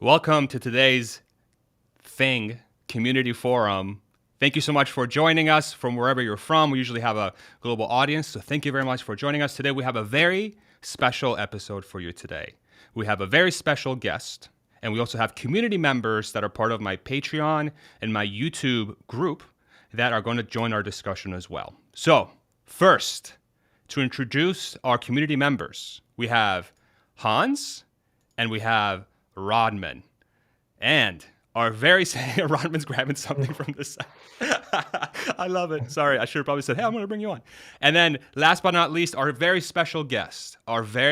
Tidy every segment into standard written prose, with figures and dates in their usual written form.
Welcome to today's community forum. Thank you so much for joining us from wherever you're from. We usually have a global audience, so thank you very much for joining us today. We have a very special episode for you today. We have a very special guest, and we also have community members that are part of my Patreon and my YouTube group that are going to join our discussion as well. So, first, to introduce our community members, we have Hans and we have Rodman. And our very Rodman's grabbing something from this side. I love it. Sorry, I should have probably said, hey, I'm going to bring you on. And then last but not least, our very special guest, Alexandra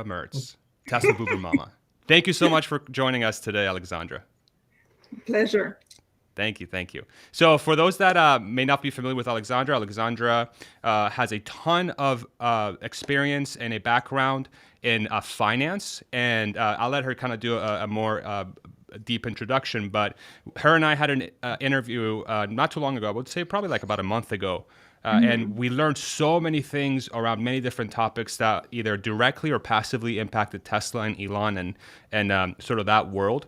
Mertz, Tesla Boober Mama. Thank you so much for joining us today, Alexandra. Pleasure. Thank you. So for those that may not be familiar with Alexandra has a ton of experience and a background in finance, and I'll let her kind of do a more deep introduction. But her and I had an interview not too long ago, I would say probably like about a month ago, and we learned so many things around many different topics that either directly or passively impacted Tesla and Elon and sort of that world.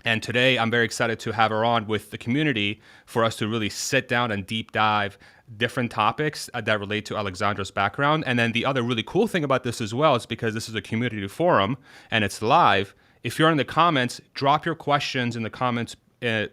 And today, I'm very excited to have her on with the community for us to really sit down and deep dive different topics that relate to Alexandra's background. And then the other really cool thing about this as well is because this is a community forum and it's live. If you're in the comments, drop your questions in the comments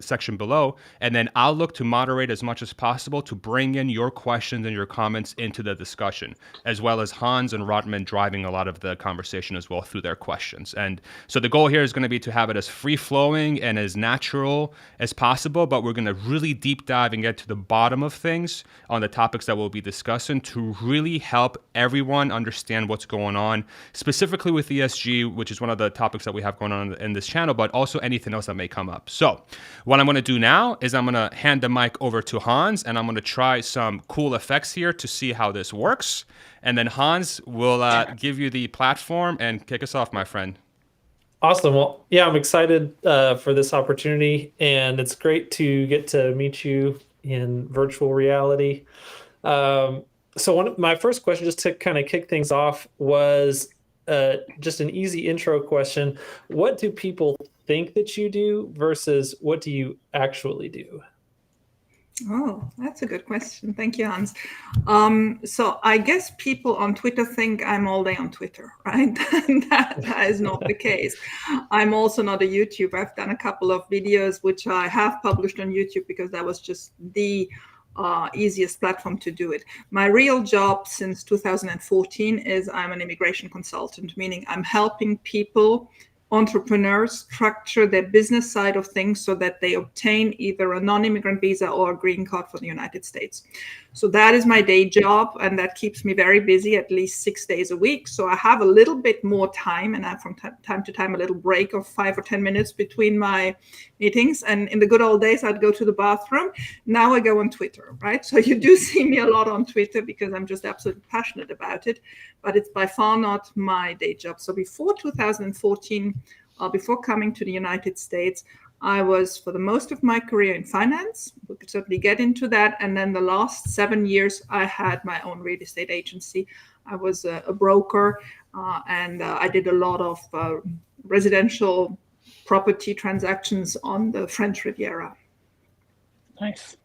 section below, and then I'll look to moderate as much as possible to bring in your questions and your comments into the discussion, as well as Hans and Rodman driving a lot of the conversation as well through their questions. And so the goal here is going to be to have it as free-flowing and as natural as possible, but we're going to really deep dive and get to the bottom of things on the topics that we'll be discussing to really help everyone understand what's going on, specifically with ESG, which is one of the topics that we have going on in this channel, but also anything else that may come up. So what I'm going to do now is I'm going to hand the mic over to Hans, and I'm going to try some cool effects here to see how this works. And then Hans will give you the platform and kick us off, my friend. Awesome. Well, yeah, I'm excited for this opportunity, and it's great to get to meet you in virtual reality. So my first question, just to kind of kick things off, was just an easy intro question. What do people think that you do versus what do you actually do? Oh, that's a good question. Thank you, Hans. So I guess people on Twitter think I'm all day on Twitter, right? that is not the case. I'm also not a YouTuber. I've done a couple of videos which I have published on YouTube because that was just the easiest platform to do it. My real job since 2014 is I'm an immigration consultant, meaning I'm helping people, entrepreneurs, structure their business side of things so that they obtain either a non-immigrant visa or a green card for the United States. So that is my day job, and that keeps me very busy, at least 6 days a week. So I have a little bit more time, and I have from time to time a little break of 5 or 10 minutes between my meetings. And in the good old days, I'd go to the bathroom. Now I go on Twitter, right? So you do see me a lot on Twitter because I'm just absolutely passionate about it, but it's by far not my day job. So before 2014, before coming to the United States, I was, for the most of my career, in finance. We could certainly get into that. And then the last 7 years, I had my own real estate agency. I was a broker, and I did a lot of residential property transactions on the French Riviera. Nice.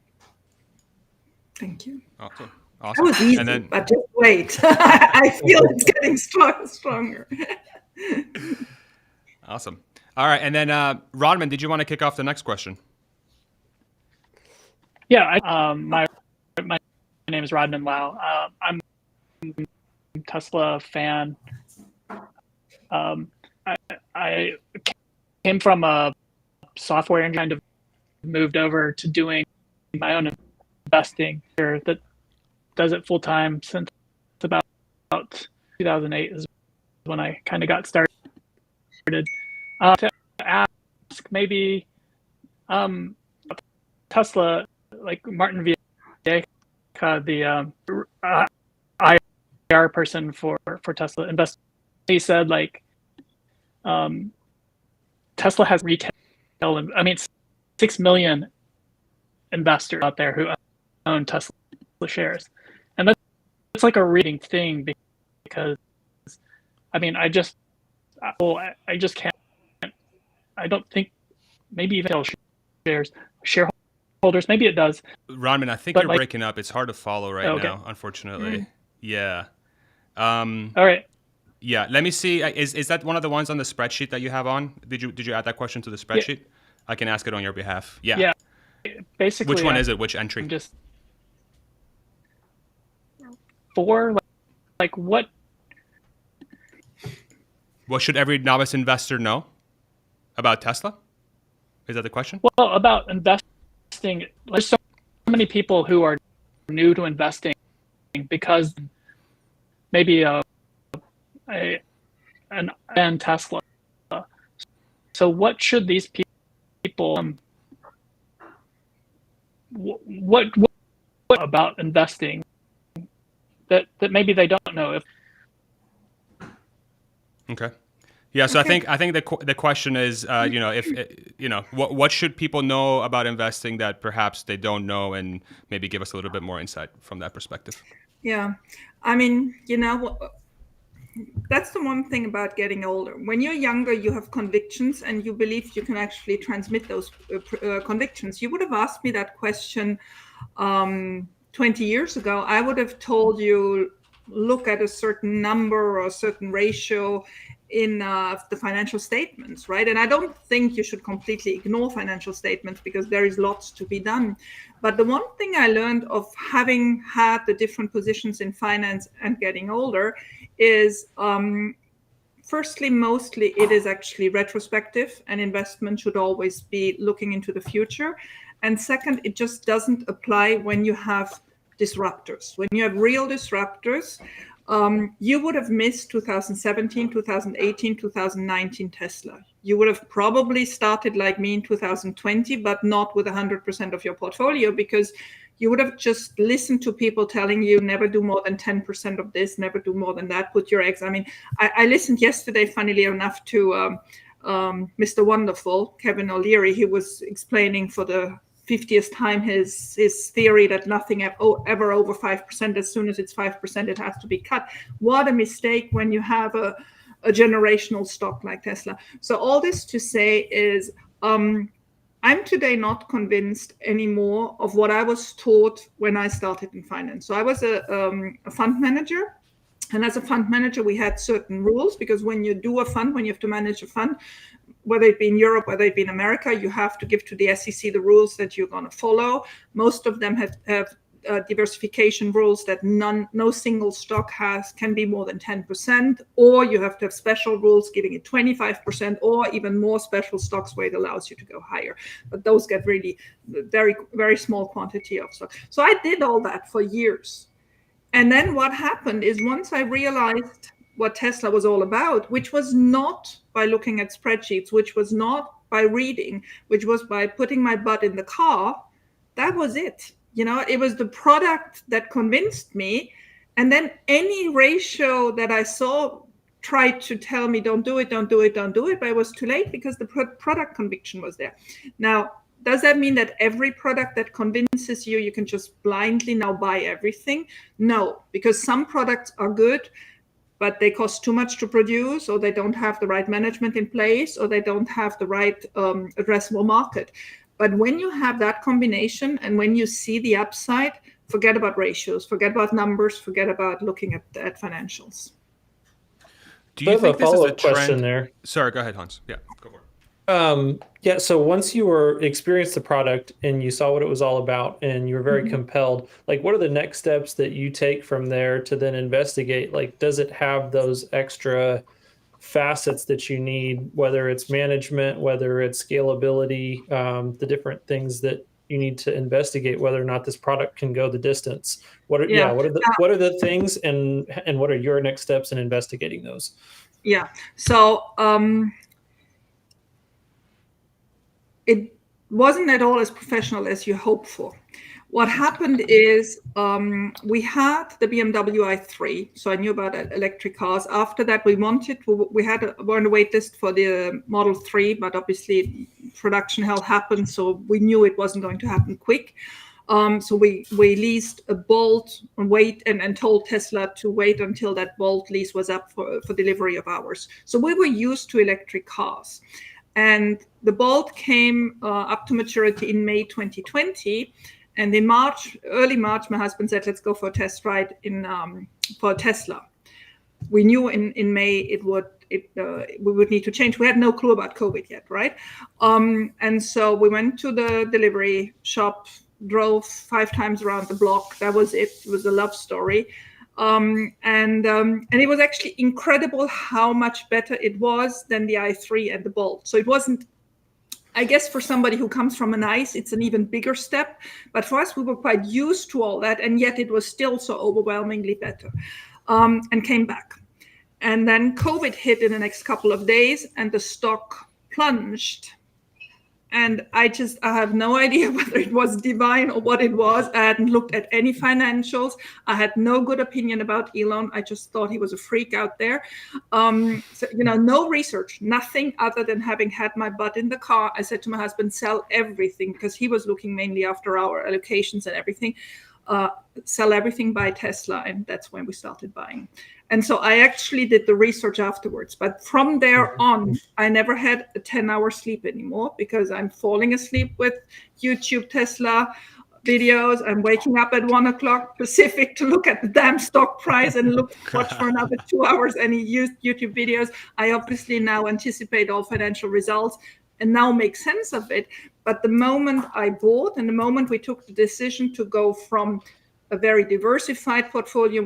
Thank you. Awesome. That was easy, but just wait. I feel it's getting stronger. Awesome. All right, and then Rodman, did you want to kick off the next question? Yeah, my name is Rodman Lau. I'm a Tesla fan. I came from a software and kind of moved over to doing my own investing here that does it full time since about 2008 is when I kind of got started. To ask maybe Tesla, like Martin Viecha, the IR person for Tesla Invest, he said like Tesla has retail, 6 million investors out there who own Tesla shares, and that's like a reading thing because I I just can't. I don't think maybe even shareholders. Maybe it does. Ronman, I think But you're like- breaking up. It's hard to follow right Okay. now, unfortunately. Yeah. All right. Yeah. Let me see. Is that one of the ones on the spreadsheet that you have on? Did you add that question to the spreadsheet? I can ask it on your behalf. Yeah. Yeah. Basically, Which one is it? Which entry? I'm just 4. Like what? What should every novice investor know about Tesla? Is that the question? Well, about investing, there's so many people who are new to investing because maybe an Tesla. So what should these people what about investing that maybe they don't know? Okay. Yeah, so I think the question is, what should people know about investing that perhaps they don't know, and maybe give us a little bit more insight from that perspective. Yeah, I mean, that's the one thing about getting older. When you're younger, you have convictions and you believe you can actually transmit those convictions. You would have asked me that question 20 years ago. I would have told you, look at a certain number or a certain ratio in the financial statements, right? And I don't think you should completely ignore financial statements because there is lots to be done. But the one thing I learned of having had the different positions in finance and getting older is, firstly, mostly it is actually retrospective, and investment should always be looking into the future. And second, it just doesn't apply when you have disruptors. When you have real disruptors, you would have missed 2017, 2018, 2019 Tesla. You would have probably started like me in 2020, but not with 100% of your portfolio, because you would have just listened to people telling you never do more than 10% of this, never do more than that, put your eggs. I mean, I listened yesterday, funnily enough, to Mr. Wonderful, Kevin O'Leary. He was explaining for the 50th time his theory that nothing ever over 5%. As soon as it's 5%, it has to be cut. What a mistake when you have a generational stock like Tesla. So all this to say is, I'm today not convinced anymore of what I was taught when I started in finance. So I was a fund manager. And as a fund manager, we had certain rules, because when you do a fund, when you have to manage a fund, whether it be in Europe, whether it be in America, you have to give to the SEC the rules that you're going to follow. Most of them have diversification rules that no single stock can be more than 10%, or you have to have special rules giving it 25%, or even more special stocks where it allows you to go higher. But those get really very, very small quantity of stock. So I did all that for years. And then what happened is, once I realized what Tesla was all about, which was not by looking at spreadsheets, which was not by reading, which was by putting my butt in the car, that was it. It was the product that convinced me. And then any ratio that I saw tried to tell me, don't do it, don't do it, don't do it. But it was too late, because the product conviction was there. Now, does that mean that every product that convinces you can just blindly now buy everything? No, because some products are good, but they cost too much to produce, or they don't have the right management in place, or they don't have the right addressable market. But when you have that combination, and when you see the upside, forget about ratios, forget about numbers, forget about looking at financials. Do you think this is a question trend? there? Sorry, go ahead, Hans. Yeah, go for it. Yeah, so once you experienced the product and you saw what it was all about and you were very compelled, like, what are the next steps that you take from there to then investigate? Like, does it have those extra facets that you need, whether it's management, whether it's scalability, the different things that you need to investigate whether or not this product can go the distance? What are the things, and what are your next steps in investigating those? Yeah. So it wasn't at all as professional as you hoped for. What happened is, we had the BMW i3, so I knew about electric cars. After that, we were on the wait list for the Model 3, but obviously production hell happened, so we knew it wasn't going to happen quick. So we leased a Bolt and told Tesla to wait until that Bolt lease was up for delivery of ours. So we were used to electric cars. And the Bolt came up to maturity in May 2020. And in early March, my husband said, let's go for a test ride for Tesla. We knew in May we would need to change. We had no clue about COVID yet, right? And so we went to the delivery shop, drove 5 times around the block. That was it. It was a love story. And it was actually incredible how much better it was than the i3 and the Bolt. So it wasn't, I guess for somebody who comes from an ICE, it's an even bigger step. But for us, we were quite used to all that, and yet it was still so overwhelmingly better, and came back. And then COVID hit in the next couple of days, and the stock plunged. And I have no idea whether it was divine or what it was. I hadn't looked at any financials. I had no good opinion about Elon. I just thought he was a freak out there. So, no research, nothing other than having had my butt in the car. I said to my husband, sell everything, because he was looking mainly after our allocations and everything. Sell everything, buy Tesla. And that's when we started buying. And so I actually did the research afterwards. But from there on, I never had a 10-hour sleep anymore, because I'm falling asleep with YouTube Tesla videos. I'm waking up at 1:00 Pacific to look at the damn stock price and watch for another 2 hours any YouTube videos. I obviously now anticipate all financial results and now make sense of it. But the moment I bought and the moment we took the decision to go from a very diversified portfolio,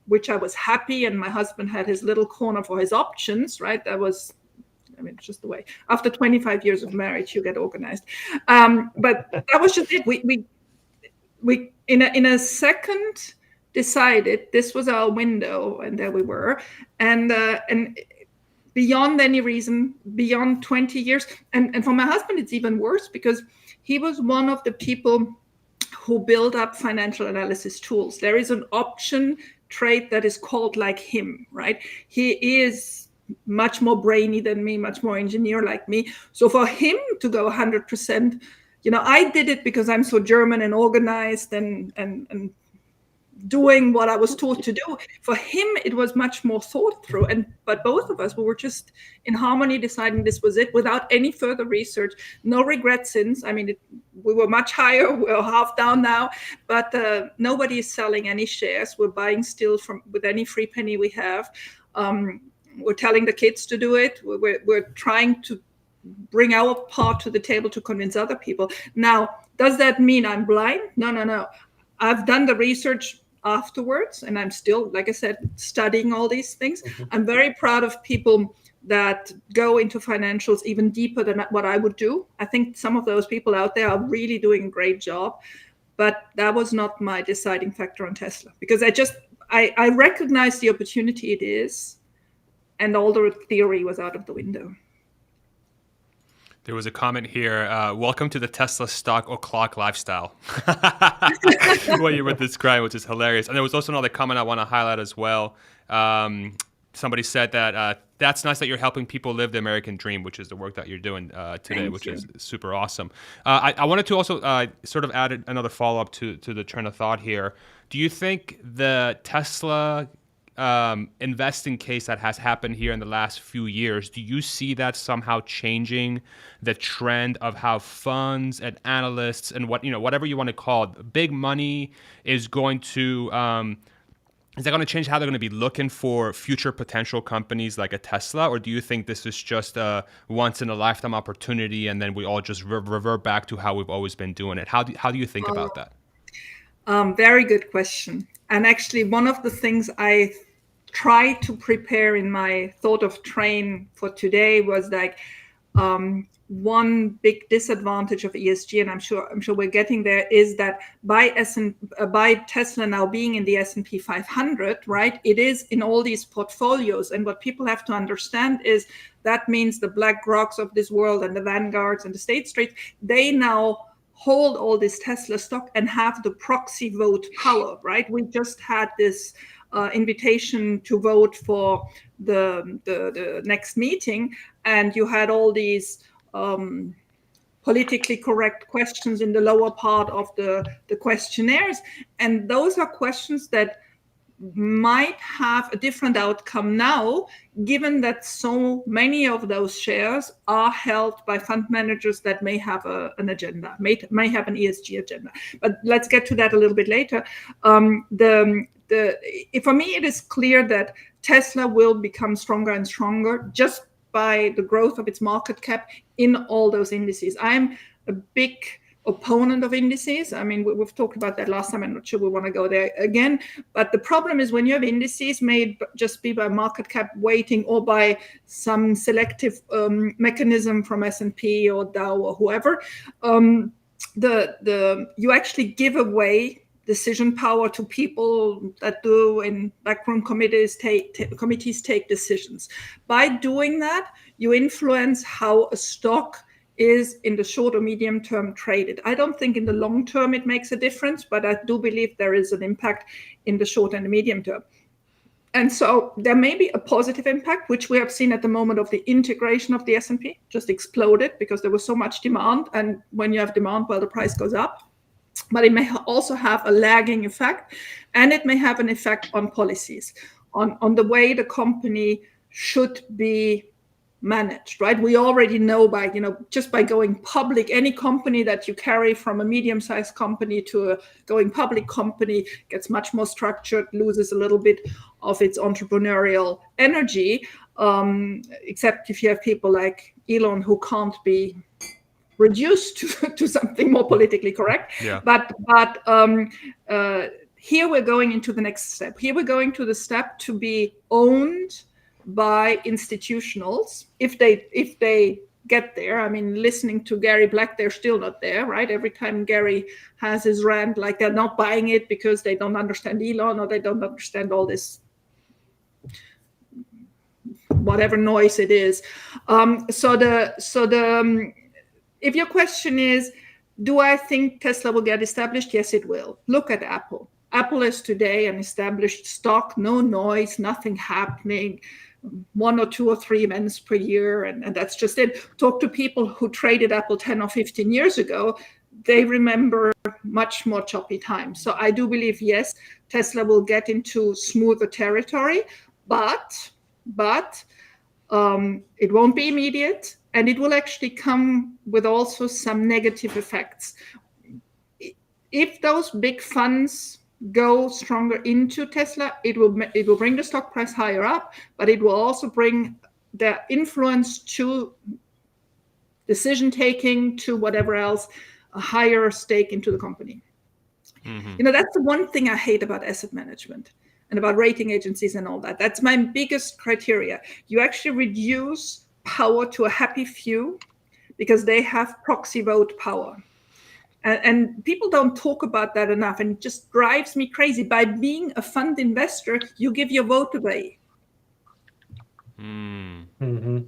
which I was happy, and my husband had his little corner for his options, right? That was, it's just the way. After 25 years of marriage, you get organized. But that was just it. We in a second decided this was our window, and there we were. And beyond any reason, beyond 20 years, and for my husband, it's even worse, because he was one of the people who build up financial analysis tools. There is an option trade that is called like him, right? He is much more brainy than me, much more engineer like me. So for him to go 100%, I did it because I'm so German and organized and doing what I was taught to do. For him, it was much more thought through. But both of us, we were just in harmony, deciding this was it without any further research. No regret since. We were much higher. We're half down now, but nobody is selling any shares. We're buying still with any free penny we have. We're telling the kids to do it. We're trying to bring our part to the table to convince other people. Now, does that mean I'm blind? No. I've done the research afterwards, and I'm still, like I said, studying all these things. I'm very proud of people that go into financials even deeper than what I would do. I think some of those people out there are really doing a great job, but that was not my deciding factor on Tesla, because I recognize the opportunity it is, and all the theory was out of the window. There was a comment here. Welcome to the Tesla stock o'clock lifestyle. What you were describing, which is hilarious. And there was also another comment I want to highlight as well. Somebody said that that's nice that you're helping people live the American dream, which is the work that you're doing today, which is super awesome. I wanted to also sort of add another follow-up to the train of thought here. Do you think the Tesla investing case that has happened here in the last few years, do you see that somehow changing the trend of how funds and analysts and whatever you want to call it, big money is going to is that going to change how they're going to be looking for future potential companies like a Tesla? Or do you think this is just a once in a lifetime opportunity and then we all just revert back to how we've always been doing it? How do you think about that? Very good question. And actually, one of the things I try to prepare in my thought of train for today was like one big disadvantage of ESG, and I'm sure we're getting there, is that by Tesla now being in the S&P 500, right? It is in all these portfolios, and what people have to understand is that means the BlackRocks of this world and the Vanguards and the State Street, they now hold all this Tesla stock and have the proxy vote power, right? We just had this invitation to vote for the next meeting, and you had all these politically correct questions in the lower part of the questionnaires. And those are questions that might have a different outcome now, given that so many of those shares are held by fund managers that may have an agenda, may have an ESG agenda. But let's get to that a little bit later. For me, it is clear that Tesla will become stronger and stronger just by the growth of its market cap in all those indices. I'm a big opponent of indices. I mean, we've talked about that last time. I'm not sure we want to go there again. But the problem is when you have indices made just be by market cap weighting or by some selective mechanism from S&P or Dow or whoever, you actually give away decision power to people that do in backroom committees take decisions. By doing that, you influence how a stock is in the short or medium term traded. I don't think in the long term it makes a difference, but I do believe there is an impact in the short and the medium term. And so there may be a positive impact, which we have seen at the moment of the integration of the S&P, just exploded because there was so much demand. And when you have demand, well, the price goes up. But it may also have a lagging effect, and it may have an effect on policies, on the way the company should be managed, right? We already know just by going public, any company that you carry from a medium-sized company to a going public company gets much more structured, loses a little bit of its entrepreneurial energy, except if you have people like Elon who can't be reduced to something more politically correct. Yeah. But here we're going into the next step. Here we're going to the step to be owned by institutionals if they get there. I mean, listening to Gary Black, they're still not there, right? Every time Gary has his rant, like they're not buying it because they don't understand Elon or they don't understand all this whatever noise it is. If your question is, do I think Tesla will get established? Yes, it will. Look at Apple. Apple is today an established stock, no noise, nothing happening, 1 or 2 or 3 events per year, and that's just it. Talk to people who traded Apple 10 or 15 years ago. They remember much more choppy times. So I do believe, yes, Tesla will get into smoother territory, but it won't be immediate, and it will actually come with also some negative effects. If those big funds go stronger into Tesla, it will bring the stock price higher up, but it will also bring their influence to decision taking, to whatever else, a higher stake into the company. Mm-hmm. That's the one thing I hate about asset management and about rating agencies and all that. That's my biggest criteria. You actually reduce power to a happy few because they have proxy vote power. And people don't talk about that enough, and it just drives me crazy. By being a fund investor, you give your vote away. Mm-hmm.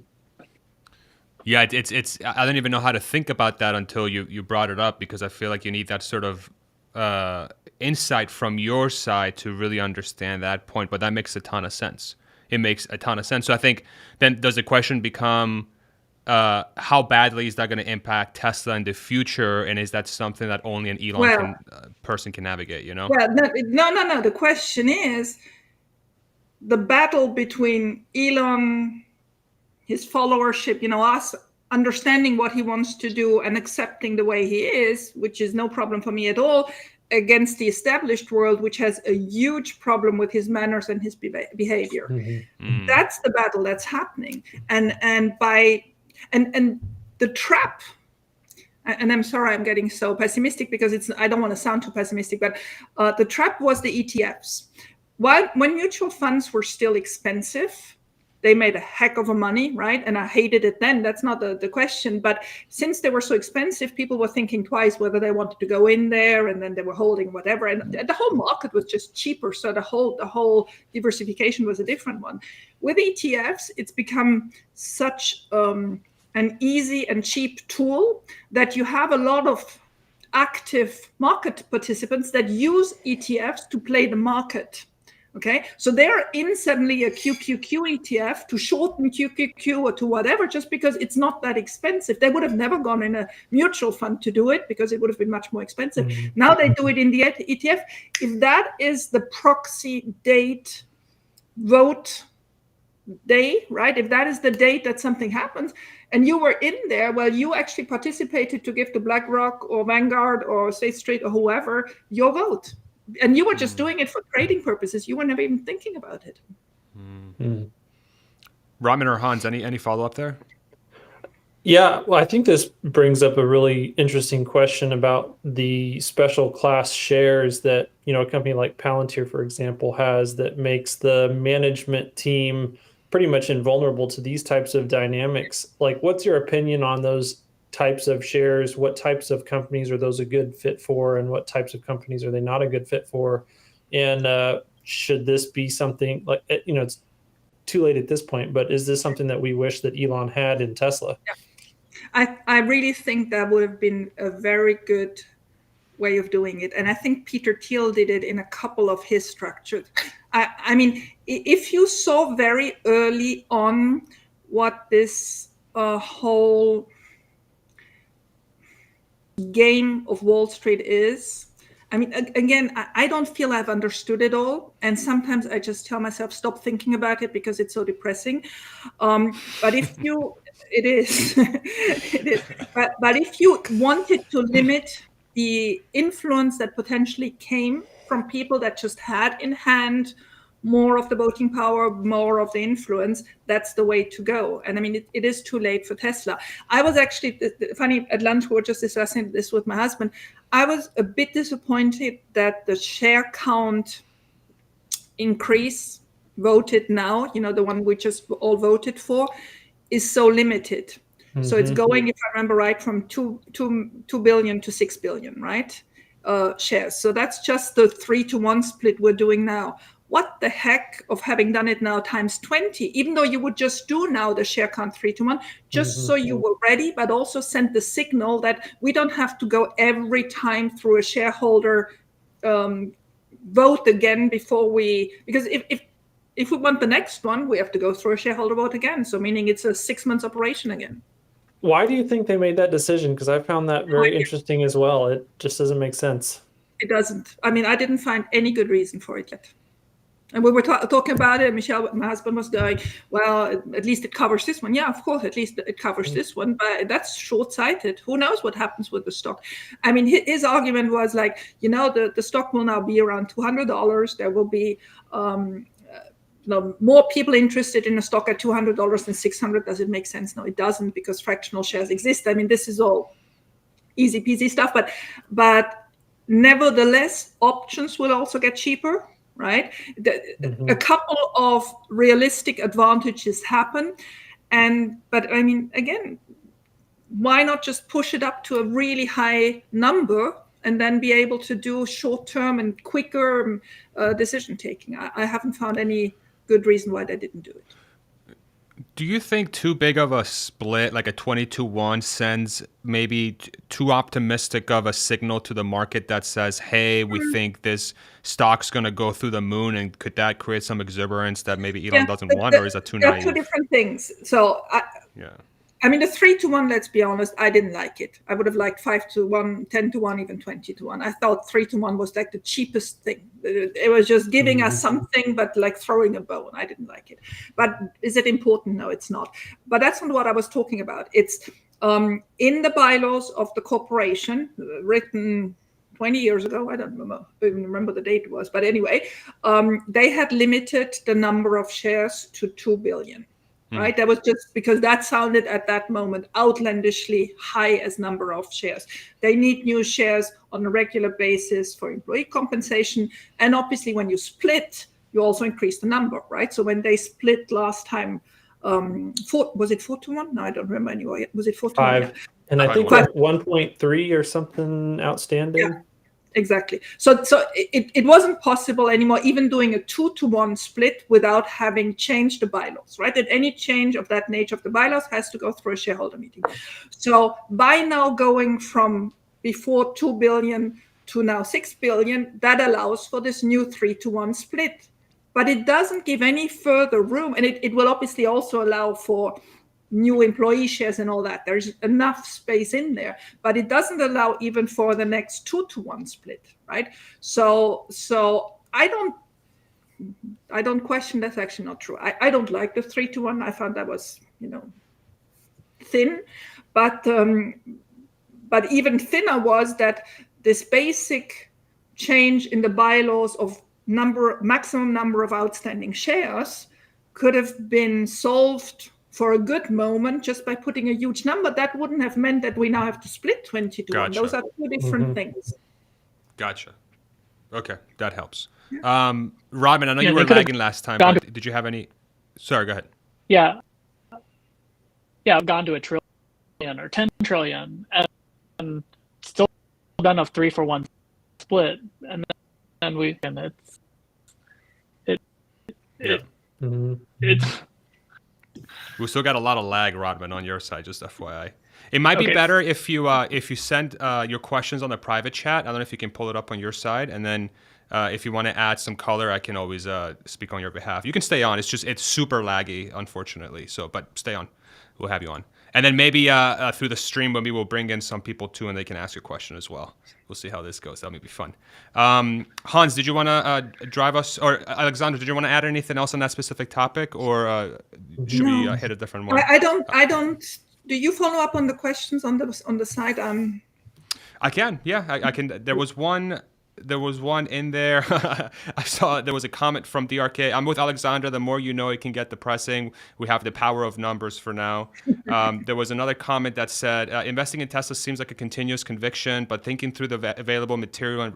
Yeah, it's. I don't even know how to think about that until you brought it up, because I feel like you need that sort of insight from your side to really understand that point. But that makes a ton of sense. It makes a ton of sense. So I think then does the question become, how badly is that going to impact Tesla in the future, and is that something that only an Elon person can navigate? Well, no. The question is the battle between Elon, his followership, us understanding what he wants to do and accepting the way he is, which is no problem for me at all, against the established world, which has a huge problem with his manners and his behavior. Mm-hmm. That's the battle that's happening, and the trap. And I'm sorry I'm getting so pessimistic because I don't want to sound too pessimistic, but the trap was the ETFs. When mutual funds were still expensive, they made a heck of a money, right? And I hated it then. That's not the question. But since they were so expensive, people were thinking twice whether they wanted to go in there, and then they were holding whatever. And the whole market was just cheaper. So the whole diversification was a different one. With ETFs, it's become such an easy and cheap tool that you have a lot of active market participants that use ETFs to play the market, Okay, so they're in suddenly a QQQ ETF to shorten QQQ or to whatever, just because it's not that expensive. They would have never gone in a mutual fund to do it because it would have been much more expensive. Now they do it in the ETF. If that is the proxy date, vote day, right? If that is the date that something happens and you were in there, well, you actually participated to give to BlackRock or Vanguard or State Street or whoever your vote. And you were just doing it for trading purposes. You were never even thinking about it. Ramin or Hans, any follow-up there? Yeah, well, I think this brings up a really interesting question about the special class shares that, a company like Palantir, for example, has that makes the management team pretty much invulnerable to these types of dynamics. Like, what's your opinion on those types of shares? What types of companies are those a good fit for, and what types of companies are they not a good fit for? And should this be something like, it's too late at this point, but is this something that we wish that Elon had in Tesla? I really think that would have been a very good way of doing it. And I think Peter Thiel did it in a couple of his structures. I mean, if you saw very early on what this whole game of Wall Street is, I mean, again, I don't feel I've understood it all. And sometimes I just tell myself, stop thinking about it because it's so depressing. But if you, it is, it is. But if you wanted to limit the influence that potentially came from people that just had in hand more of the voting power, more of the influence, that's the way to go. And I mean, it is too late for Tesla. I was actually, funny, at lunch, we were just discussing this with my husband. I was a bit disappointed that the share count increase voted now, the one we just all voted for, is so limited. Mm-hmm. So it's going, if I remember right, from 2 billion to 6 billion, right? Shares. So that's just the 3-to-1 split we're doing now. What the heck of having done it now times 20, even though you would just do now the share count 3-to-1, just so you were ready, but also send the signal that we don't have to go every time through a shareholder vote again before because if we want the next one, we have to go through a shareholder vote again. So meaning it's a 6 months operation again. Why do you think they made that decision? Because I found that very interesting as well. It just doesn't make sense. It doesn't. I mean, I didn't find any good reason for it yet. And we were talking about it. Michelle, my husband, was going, well, at least it covers this one. Yeah, of course, at least it covers this one. But that's short-sighted. Who knows what happens with the stock? I mean, his argument was like, the stock will now be around $200. There will be more people interested in a stock at $200 than $600. Does it make sense? No, it doesn't, because fractional shares exist. I mean, this is all easy peasy stuff. But nevertheless, options will also get cheaper. Right? A couple of realistic advantages happen. But I mean, again, why not just push it up to a really high number and then be able to do short-term and quicker decision-taking? I haven't found any good reason why they didn't do it. Do you think too big of a split, like a 20-to-1, sends maybe too optimistic of a signal to the market that says, hey, we think this stock's going to go through the moon, and could that create some exuberance that maybe Elon doesn't want, or is that too naive? Two different things. So I mean, the 3-to-1, let's be honest, I didn't like it. I would have liked 5-to-1, 10-to-1, even 20-to-1. I thought 3-to-1 was like the cheapest thing. It was just giving us something, but like throwing a bone. I didn't like it. But is it important? No, it's not. But that's not what I was talking about. It's in the bylaws of the corporation, written 20 years ago. I don't even remember the date it was. But anyway, they had limited the number of shares to 2 billion. Right, that was just because that sounded at that moment outlandishly high as number of shares. They need new shares on a regular basis for employee compensation, and obviously when you split, you also increase the number, right? So when they split last time, was it 4-to-1? No, I don't remember anyway. Was it 4-to-1? 5, yeah. And I think 1.3 or something outstanding. Yeah. Exactly. So it wasn't possible anymore, even doing a 2-to-1 split without having changed the bylaws, right? And any change of that nature of the bylaws has to go through a shareholder meeting. So by now going from before 2 billion to now 6 billion, that allows for this new 3-to-1 split. but it doesn't give any further room. And it will obviously also allow for new employee shares and all that. There's enough space in there, but it doesn't allow even for the next 2-to-1 split, right? So I don't question that's actually not true. I don't like the 3-to-1. I found that was, thin, but even thinner was that this basic change in the bylaws of maximum number of outstanding shares could have been solved for a good moment just by putting a huge number. That wouldn't have meant that we now have to split 20-1. Gotcha. Those are two different things. Gotcha. Okay, that helps. Rodman, I know you were lagging last time, but did you have any? Sorry, go ahead. Yeah, I've gone to $1 trillion or 10 trillion and still done a 3-for-1 split, and it's we still got a lot of lag, Rodman, on your side, just FYI. It might be better if you send your questions on the private chat. I don't know if you can pull it up on your side, and then if you want to add some color, I can always speak on your behalf. You can stay on. It's super laggy, unfortunately. but stay on. We'll have you on. And then maybe through the stream, maybe we'll bring in some people too, and they can ask you a question as well. We'll see how this goes. That may be fun. Hans, did you want to drive us, or Alexandra, did you want to add anything else on that specific topic, or should we hit a different one? I don't. Do you follow up on the questions on the side? I can. Yeah, I can. There was one in there. I saw there was a comment from DRK. I'm with Alexandra. The more you know, it can get depressing. We have the power of numbers for now. There was another comment that said, investing in Tesla seems like a continuous conviction, but thinking through the available material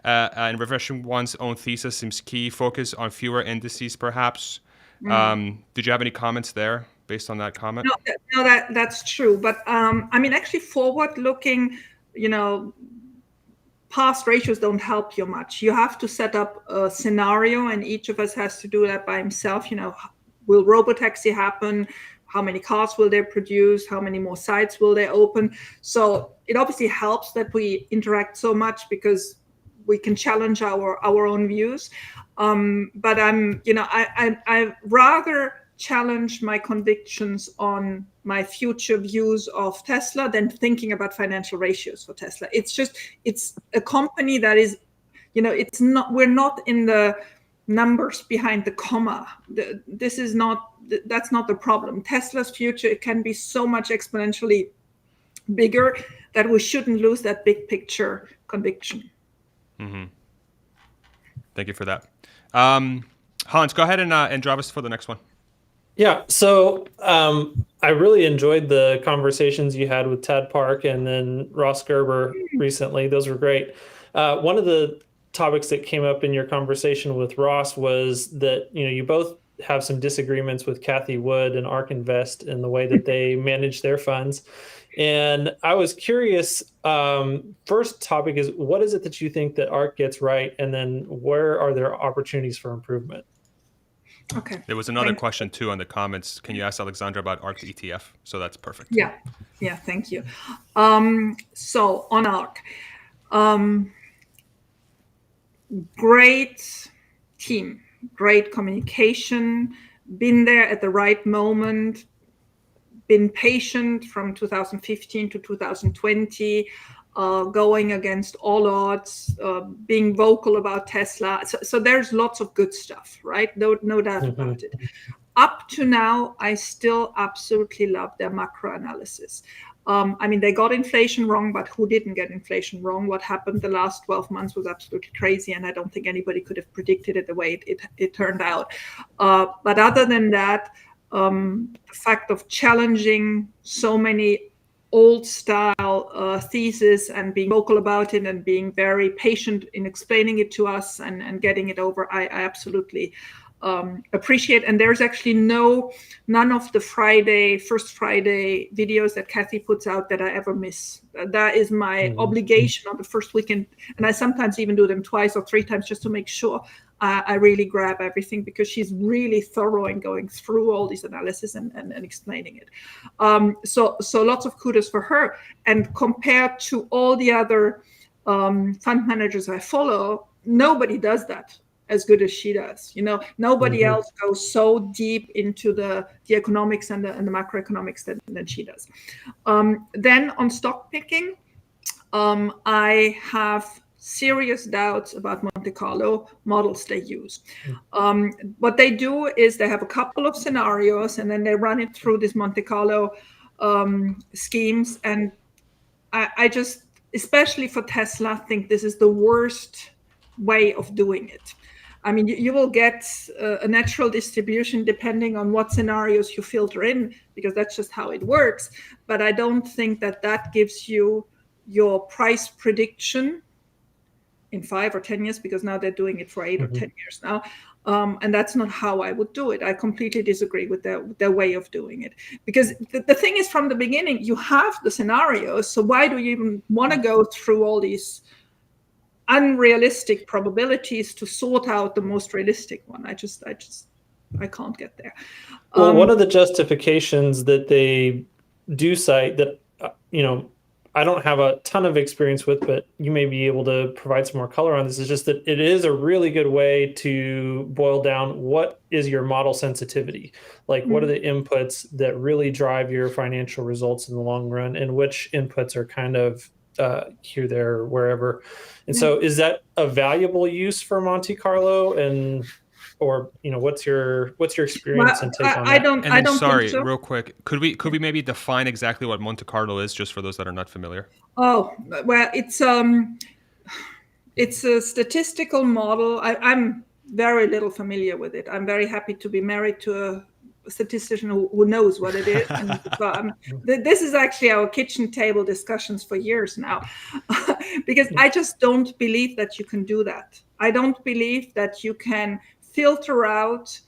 and refreshing one's own thesis seems key. Focus on fewer indices, perhaps. Did you have any comments there based on that comment? No, that's true. But actually forward-looking, past ratios don't help you much. You have to set up a scenario, and each of us has to do that by himself. Will robotaxi happen? How many cars will they produce? How many more sites will they open? So it obviously helps that we interact so much because we can challenge our own views. But I rather challenge my convictions on my future views of Tesla than thinking about financial ratios for Tesla. It's a company that is, we're not in the numbers behind the comma. That's not the problem. Tesla's future, it can be so much exponentially bigger that we shouldn't lose that big picture conviction. Mm-hmm. Thank you for that. Hans, go ahead and drive us for the next one. Yeah, so I really enjoyed the conversations you had with Tad Park and then Ross Gerber recently. Those were great. One of the topics that came up in your conversation with Ross was that you both have some disagreements with Kathy Wood and Ark Invest in the way that they manage their funds. And I was curious, first topic is, what is it that you think that Ark gets right? And then where are there opportunities for improvement? Okay. There was another question too on the comments. Can you ask Alexandra about Ark's ETF? So that's perfect. Yeah, thank you. So on Ark, great team, great communication, been there at the right moment, been patient from 2015 to 2020, going against all odds, being vocal about Tesla. So there's lots of good stuff, right? No doubt about it. Up to now, I still absolutely love their macro analysis. They got inflation wrong, but who didn't get inflation wrong? What happened the last 12 months was absolutely crazy, and I don't think anybody could have predicted it the way it turned out. But other than that, the fact of challenging so many old style thesis and being vocal about it and being very patient in explaining it to us and getting it over, I absolutely appreciate. And there's actually none of the first Friday videos that Kathy puts out that I ever miss. That is my obligation on the first weekend. And I sometimes even do them twice or 3 times just to make sure I really grab everything, because she's really thorough in going through all these analysis and explaining it. So lots of kudos for her. And compared to all the other fund managers I follow, nobody does that. as good as she does. Nobody else goes so deep into the economics and the macroeconomics than she does. Then on stock picking, I have serious doubts about Monte Carlo models they use. What they do is they have a couple of scenarios and then they run it through this Monte Carlo schemes. And I just, especially for Tesla, think this is the worst way of doing it. I mean, you will get a natural distribution depending on what scenarios you filter in, because that's just how it works. But I don't think that gives you your price prediction in 5 or 10 years, because now they're doing it for 8 or 10 years now. And that's not how I would do it. I completely disagree with their way of doing it. Because the thing is, from the beginning, you have the scenarios. So why do you even want to go through all these unrealistic probabilities to sort out the most realistic one? I can't get there. Well, one of the justifications that they do cite that, I don't have a ton of experience with, but you may be able to provide some more color on this, is just that it is a really good way to boil down what is your model sensitivity. Like, what are the inputs that really drive your financial results in the long run, and which inputs are kind of here, there, wherever. And so is that a valuable use for Monte Carlo? And or what's your experience and take on that? I don't sorry, think so. Real quick, could we maybe define exactly what Monte Carlo is, just for those that are not familiar? Oh, well, it's a statistical model. I'm very little familiar with it. I'm very happy to be married to a statistician who knows what it is. And this is actually our kitchen table discussions for years now, because I just don't believe that you can do that. I don't believe that you can filter out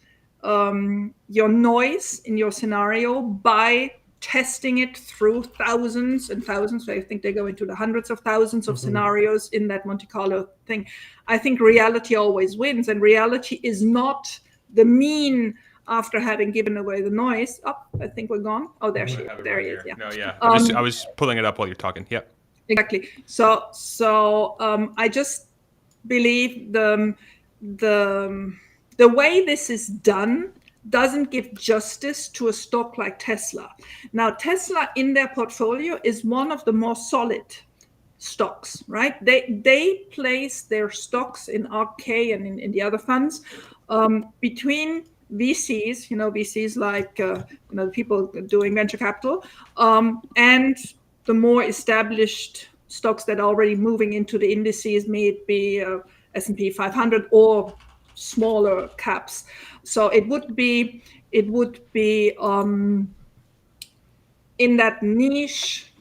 your noise in your scenario by testing it through thousands and thousands. I think they go into the hundreds of thousands of scenarios in that Monte Carlo thing. I think reality always wins, and reality is not the mean after having given away the noise. Oh, I think we're gone. Oh, there he is. Yeah. No, yeah. I was pulling it up while you're talking. Yep. Exactly. So I just believe the way this is done doesn't give justice to a stock like Tesla. Now, Tesla in their portfolio is one of the more solid stocks, right? They place their stocks in Ark and in the other funds between VCs, VCs like people doing venture capital, and the more established stocks that are already moving into the indices, may it be S&P 500 or smaller caps. So it would be in that niche.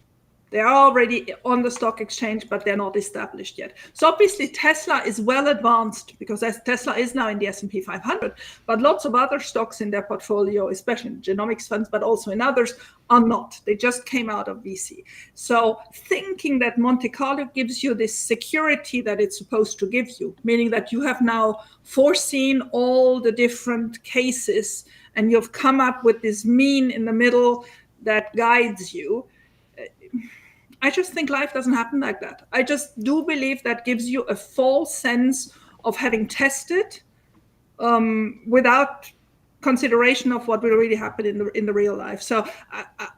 They're already on the stock exchange, but they're not established yet. So obviously Tesla is well advanced, because Tesla is now in the S&P 500, but lots of other stocks in their portfolio, especially in genomics funds, but also in others, are not. They just came out of VC. So thinking that Monte Carlo gives you this security that it's supposed to give you, meaning that you have now foreseen all the different cases and you've come up with this mean in the middle that guides you, I just think life doesn't happen like that. I just do believe that gives you a false sense of having tested without consideration of what will really happen in the real life. So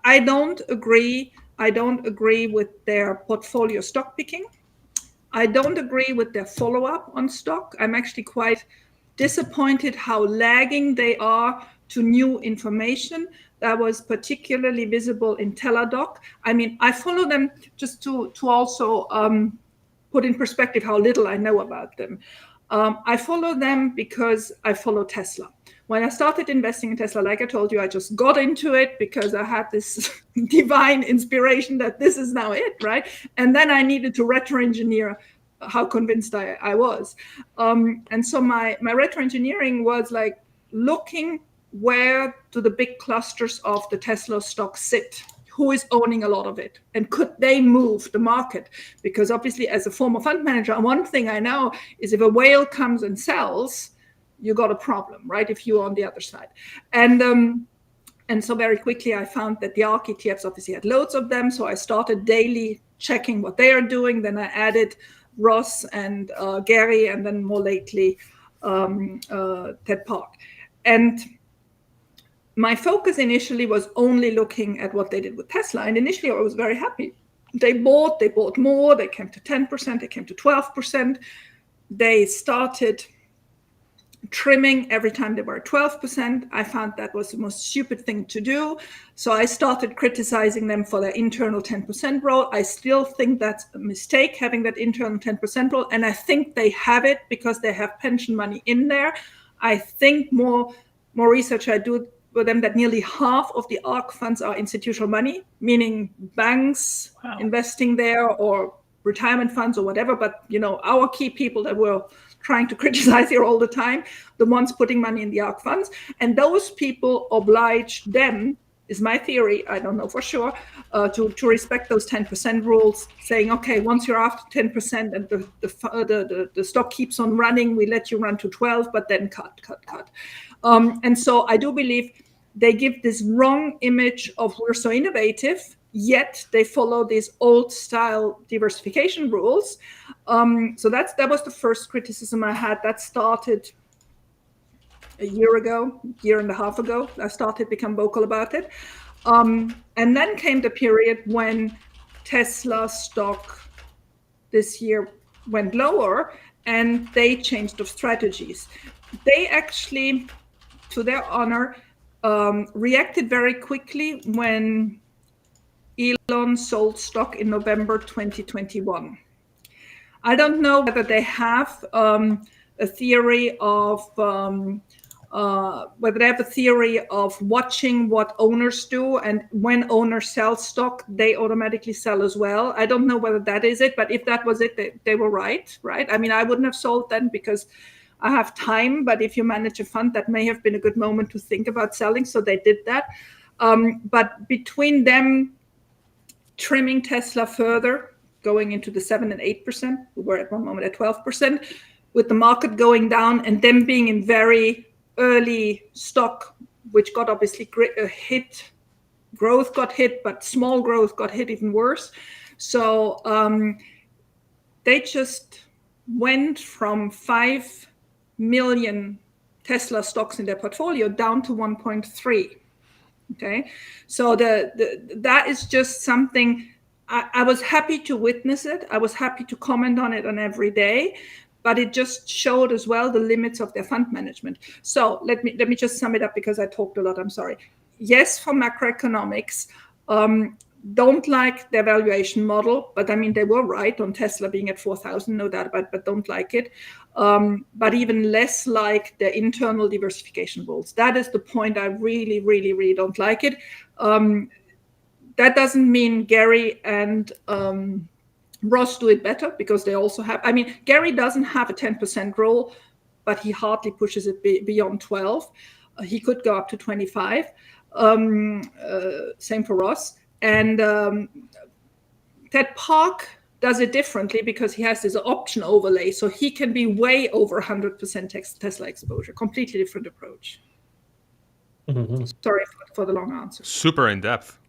I don't agree. I don't agree with their portfolio stock picking. I don't agree with their follow-up on stock. I'm actually quite disappointed how lagging they are to new information. That was particularly visible in Teladoc. I mean, I follow them just to also put in perspective how little I know about them. I follow them because I follow Tesla. When I started investing in Tesla, like I told you, I just got into it because I had this divine inspiration that this is now it, right? And then I needed to retro-engineer how convinced I was. And so my retro-engineering was like looking where do the big clusters of the Tesla stock sit? Who is owning a lot of it? And could they move the market? Because obviously, as a former fund manager, one thing I know is if a whale comes and sells, you got a problem, right? If you're on the other side. And so very quickly, I found that the Ark ETFs obviously had loads of them. So I started daily checking what they are doing. Then I added Ross and Gary, and then more lately, Ted Park. And my focus initially was only looking at what they did with Tesla. And initially I was very happy. They bought more, they came to 10%, they came to 12%. They started trimming every time they were at 12%. I found that was the most stupid thing to do. So I started criticizing them for their internal 10% role. I still think that's a mistake, having that internal 10% role. And I think they have it because they have pension money in there. I think more research I do with them that nearly half of the Ark funds are institutional money, meaning banks investing there or retirement funds or whatever. But, our key people that were trying to criticize here all the time, the ones putting money in the Ark funds. And those people oblige them, is my theory, I don't know for sure, to respect those 10% rules, saying, okay, once you're after 10% and the stock keeps on running, we let you run to 12, but then cut. And so I do believe they give this wrong image of we're so innovative, yet they follow these old style diversification rules. So that was the first criticism I had. That started a year and a half ago. I started to become vocal about it. And then came the period when Tesla stock this year went lower and they changed of strategies. They actually, to their honor, reacted very quickly when Elon sold stock in November 2021. I don't know whether they have a theory of watching what owners do, and when owners sell stock, they automatically sell as well. I don't know whether that is it, but if that was it, they were right? I mean, I wouldn't have sold then because I have time, but if you manage a fund, that may have been a good moment to think about selling, so they did that. But between them trimming Tesla further, going into the 7 and 8%, we were at one moment at 12%, with the market going down and them being in very early stock, which got obviously hit. Growth got hit, but small growth got hit even worse. So they just went from 5 million Tesla stocks in their portfolio down to 1.3. Okay, so that is just something I was happy to witness it. I was happy to comment on it on every day, but it just showed as well the limits of their fund management. So let me just sum it up because I talked a lot. I'm sorry. Yes, for macroeconomics, don't like their valuation model, but I mean, they were right on Tesla being at 4,000, no doubt about it, but don't like it. But even less like their internal diversification rules. That is the point I really, really, really don't like it. That doesn't mean Gary and Ross do it better because they also have, I mean, Gary doesn't have a 10% rule, but he hardly pushes it beyond 12. He could go up to 25. Same for Ross. And Ted Park does it differently because he has this option overlay. So he can be way over 100% Tesla exposure, completely different approach. Mm-hmm. Sorry for the long answer. Super in depth.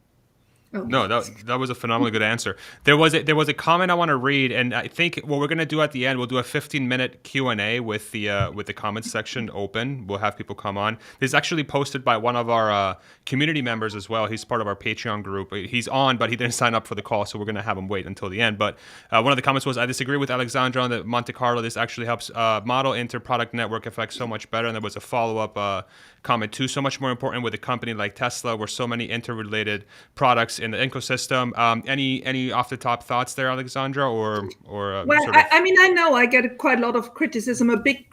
Oh. No, that was a phenomenally good answer. There was a comment I want to read, and I think what we're going to do at the end, we'll do a 15-minute Q&A with the comments section open. We'll have people come on. This is actually posted by one of our community members as well. He's part of our Patreon group. He's on, but he didn't sign up for the call, so we're going to have him wait until the end. But one of the comments was, I disagree with Alexandra on the Monte Carlo. This actually helps model inter-product network effects so much better. And there was a follow-up comment too, so much more important with a company like Tesla where so many interrelated products in the ecosystem. Any off the top thoughts there, Alexandra, or well, sort of... I mean, I know I get quite a lot of criticism. A big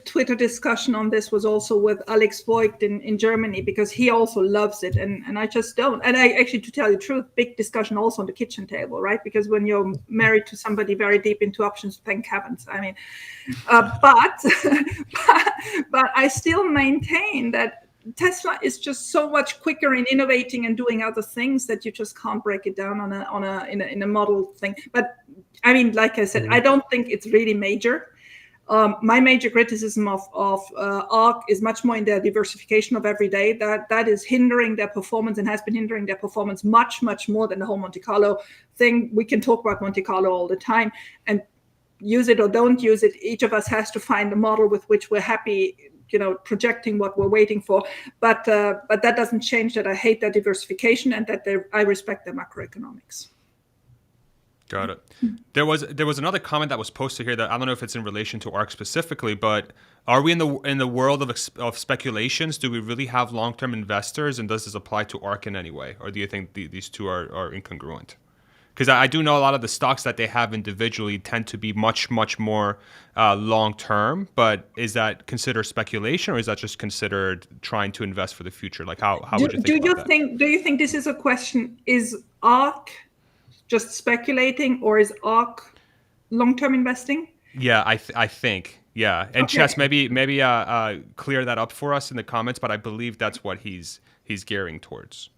Twitter discussion on this was also with Alex Voigt in Germany because he also loves it, and I just don't. And I actually, to tell you the truth, big discussion also on the kitchen table, right? Because when you're married to somebody very deep into options, thank heavens. I mean, but I still maintain that Tesla is just so much quicker in innovating and doing other things that you just can't break it down in a model thing. But I mean, like I said, I don't think it's really major. My major criticism of Ark is much more in their diversification of every day. That is hindering their performance and has been hindering their performance much, much more than the whole Monte Carlo thing. We can talk about Monte Carlo all the time. And use it or don't use it. Each of us has to find a model with which we're happy, projecting what we're waiting for. But that doesn't change that I hate that diversification and that I respect the macroeconomics. Got it. There was another comment that was posted here that I don't know if it's in relation to ARK specifically, but are we in the world of speculations? Do we really have long-term investors, and does this apply to ARK in any way, or do you think these two are incongruent? Because I do know a lot of the stocks that they have individually tend to be much more long-term, but is that considered speculation, or is that just considered trying to invest for the future? Like how would you think about that? Do you think this is a question? Is ARK just speculating, or is ARK long-term investing? Yeah, I think. Yeah, and Okay. Chess, maybe clear that up for us in the comments. But I believe that's what he's gearing towards.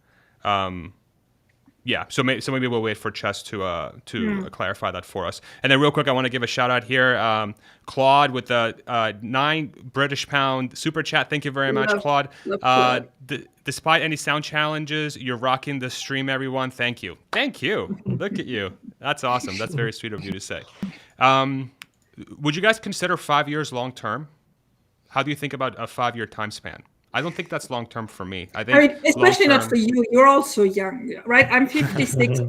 Yeah, so maybe we'll wait for Chess to clarify that for us. And then real quick, I want to give a shout out here, Claude with the £9 super chat. Thank you very much, Claude. Love Claude. Despite any sound challenges, you're rocking the stream, everyone. Thank you. Look at you. That's awesome. That's very sweet of you to say. Would you guys consider 5 years long term? How do you think about a 5-year time span? I don't think that's long term for me. I think especially not for you. You're also young, right? I'm 56.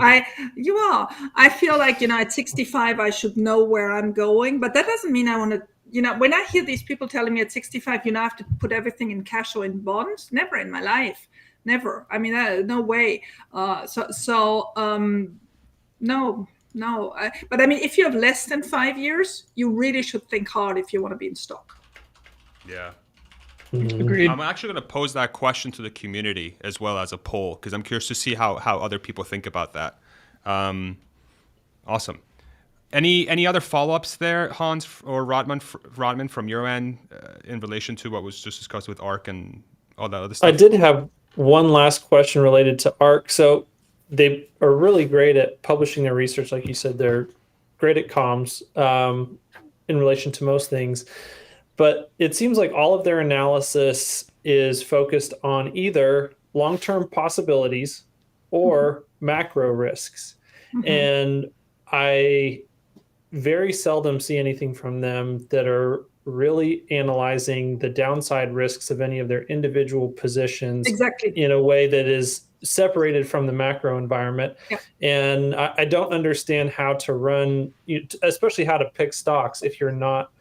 You are. I feel like, at 65, I should know where I'm going, but that doesn't mean I want to, when I hear these people telling me at 65, I have to put everything in cash or in bonds, never in my life. Never. I mean, no way. No. But I mean, if you have less than 5 years, you really should think hard if you want to be in stock. Yeah. Agreed. I'm actually going to pose that question to the community as well as a poll, because I'm curious to see how other people think about that. Awesome. Any other follow-ups there, Hans or Rodman from your end in relation to what was just discussed with ARK and all that other stuff? I did have one last question related to ARK. So they are really great at publishing their research. Like you said, they're great at comms in relation to most things. But it seems like all of their analysis is focused on either long-term possibilities or macro risks. And I very seldom see anything from them that are really analyzing the downside risks of any of their individual positions in a way that is separated from the macro environment. Yeah. And I don't understand how to run, especially how to pick stocks if you're not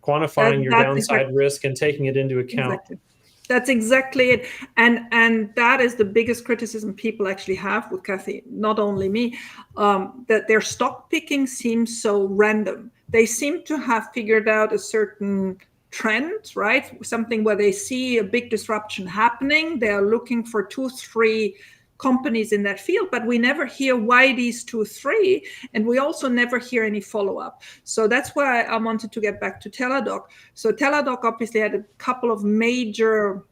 quantifying your downside risk and taking it into account. Exactly. That's exactly it. And that is the biggest criticism people actually have with Karpathy, not only me, that their stock picking seems so random. They seem to have figured out a certain trend, right? Something where they see a big disruption happening. They're looking for 2-3 companies in that field, but we never hear why these 2-3, and we also never hear any follow-up. So that's why I wanted to get back to Teladoc. So Teladoc obviously had a couple of major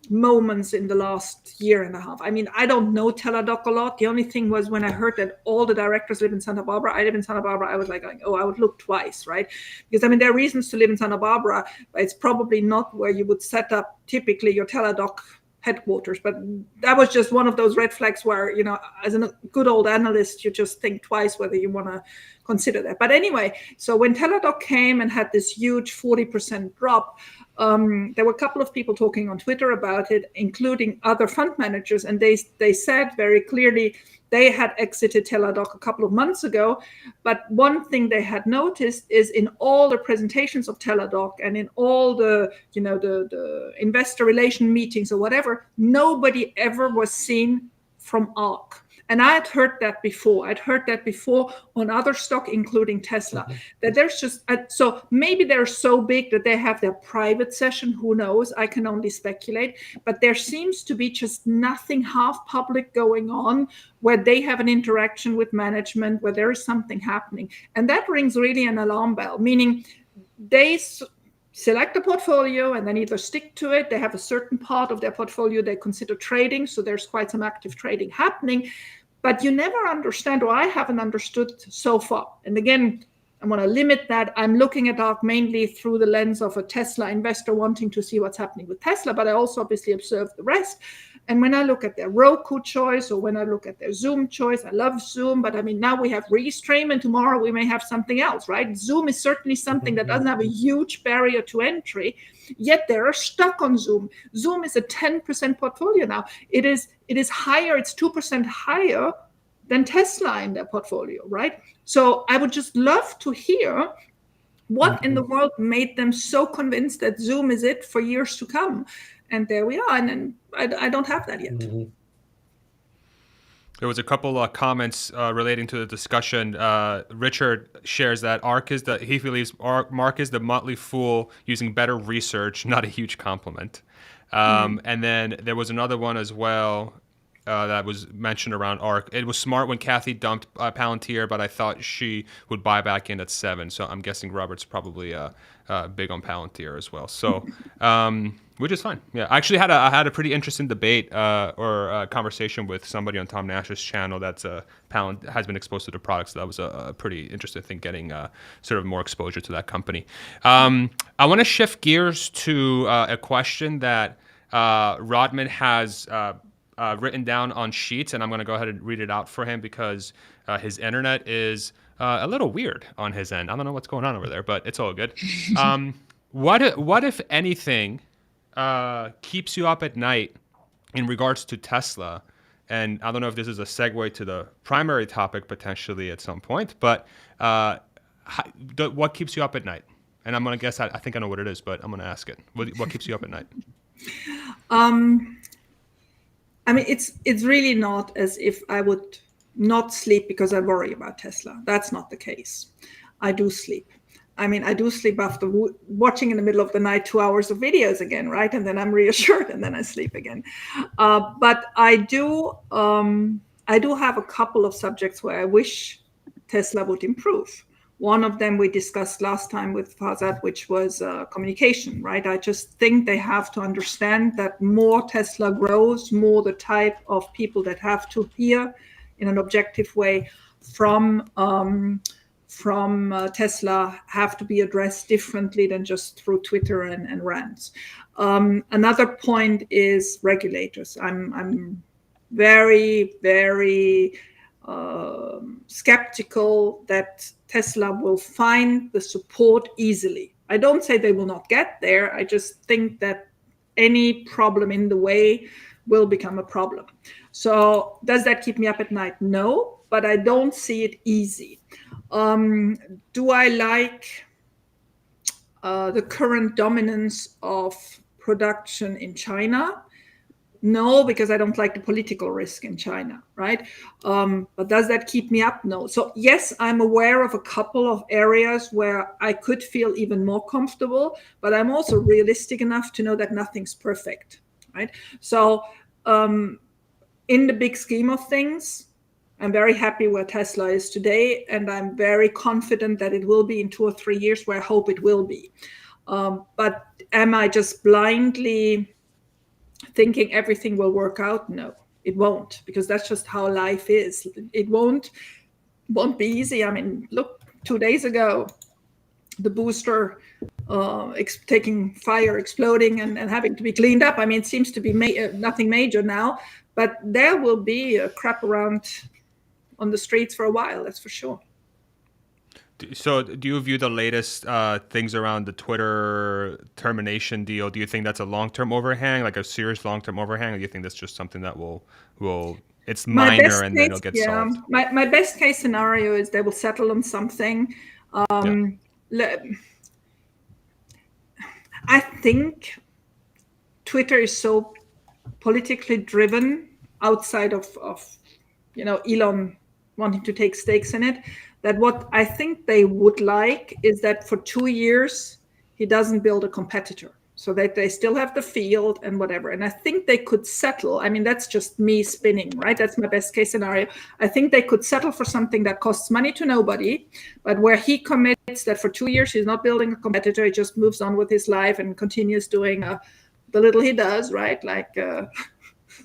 moments in the last year and a half. I mean, I don't know Teladoc a lot. The only thing was when I heard that all the directors live in Santa Barbara, I live in Santa Barbara, I was like, oh, I would look twice, right? Because I mean, there are reasons to live in Santa Barbara, but it's probably not where you would set up typically your Teladoc headquarters. But that was just one of those red flags where, as a good old analyst, you just think twice whether you want to consider that. But anyway, so when Teladoc came and had this huge 40% drop, there were a couple of people talking on Twitter about it, including other fund managers, and they said very clearly they had exited Teladoc a couple of months ago. But one thing they had noticed is in all the presentations of Teladoc and in all the investor relation meetings or whatever, nobody ever was seen from ARK. And I had heard that before. I'd heard that before on other stock, including Tesla, that there's just, so maybe they're so big that they have their private session. Who knows? I can only speculate. But there seems to be just nothing half public going on where they have an interaction with management, where there is something happening. And that rings really an alarm bell, meaning they select a portfolio and then either stick to it. They have a certain part of their portfolio they consider trading. So there's quite some active trading happening, but you never understand, or I haven't understood so far. And again, I want to limit that. I'm looking at ARK mainly through the lens of a Tesla investor wanting to see what's happening with Tesla, but I also obviously observe the rest. And when I look at their Roku choice, or when I look at their Zoom choice, I love Zoom, but I mean, now we have Restream, and tomorrow we may have something else, right? Zoom is certainly something that doesn't have a huge barrier to entry, yet they're stuck on Zoom. Zoom is a 10% portfolio now. It is higher, it's 2% higher than Tesla in their portfolio, right? So I would just love to hear what in the world made them so convinced that Zoom is it for years to come. And there we are, and I don't have that yet. There was a couple of comments relating to the discussion. Richard shares that he believes Mark is the motley fool using better research, not a huge compliment. And then there was another one as well that was mentioned around Ark. It was smart when Kathy dumped Palantir, but I thought she would buy back in at 7. So I'm guessing Robert's probably big on Palantir as well. So, which is fine. Yeah, I actually had a pretty interesting debate or conversation with somebody on Tom Nash's channel that's has been exposed to the products. So that was a pretty interesting thing, getting sort of more exposure to that company. I want to shift gears to a question that Rodman has written down on sheets, and I'm going to go ahead and read it out for him because his internet is a little weird on his end. I don't know what's going on over there, but it's all good. What if anything keeps you up at night in regards to Tesla? And I don't know if this is a segue to the primary topic potentially at some point, but what keeps you up at night? And I'm going to guess, I think I know what it is, but I'm going to ask it. What keeps you up at night? I mean, it's really not as if I would not sleep because I worry about Tesla. That's not the case. I do sleep. I mean, I do sleep after watching in the middle of the night 2 hours of videos again, right? And then I'm reassured, and then I sleep again. But I do have a couple of subjects where I wish Tesla would improve. One of them we discussed last time with Fazad, which was communication, right? I just think they have to understand that more Tesla grows, more the type of people that have to hear in an objective way from Tesla have to be addressed differently than just through Twitter and rants. Another point is regulators. I'm very, very skeptical that Tesla will find the support easily. I don't say they will not get there. I just think that any problem in the way will become a problem. So does that keep me up at night? No, but I don't see it easy. Do I like the current dominance of production in China? No, because I don't like the political risk in China, right? But does that keep me up? No. So yes, I'm aware of a couple of areas where I could feel even more comfortable, but I'm also realistic enough to know that nothing's perfect, right? So in the big scheme of things, I'm very happy where Tesla is today, and I'm very confident that it will be in 2 or 3 years where I hope it will be. But am I just blindly thinking everything will work out? No, it won't, because that's just how life is. It won't be easy. I mean, look, 2 days ago, the booster taking fire, exploding, and having to be cleaned up. I mean, it seems to be nothing major now, but there will be a crap around on the streets for a while, that's for sure. So do you view the latest things around the Twitter termination deal, do you think that's a long-term overhang, like a serious long-term overhang, or do you think that's just something that will it's minor and then it'll get solved? My best case scenario is they will settle on something. I think Twitter is so politically driven outside of Elon wanting to take stakes in it, that what I think they would like is that for 2 years, he doesn't build a competitor, so that they still have the field and whatever. And I think they could settle. I mean, that's just me spinning, right? That's my best case scenario. I think they could settle for something that costs money to nobody, but where he commits that for 2 years, he's not building a competitor. He just moves on with his life and continues doing the little he does, right? Like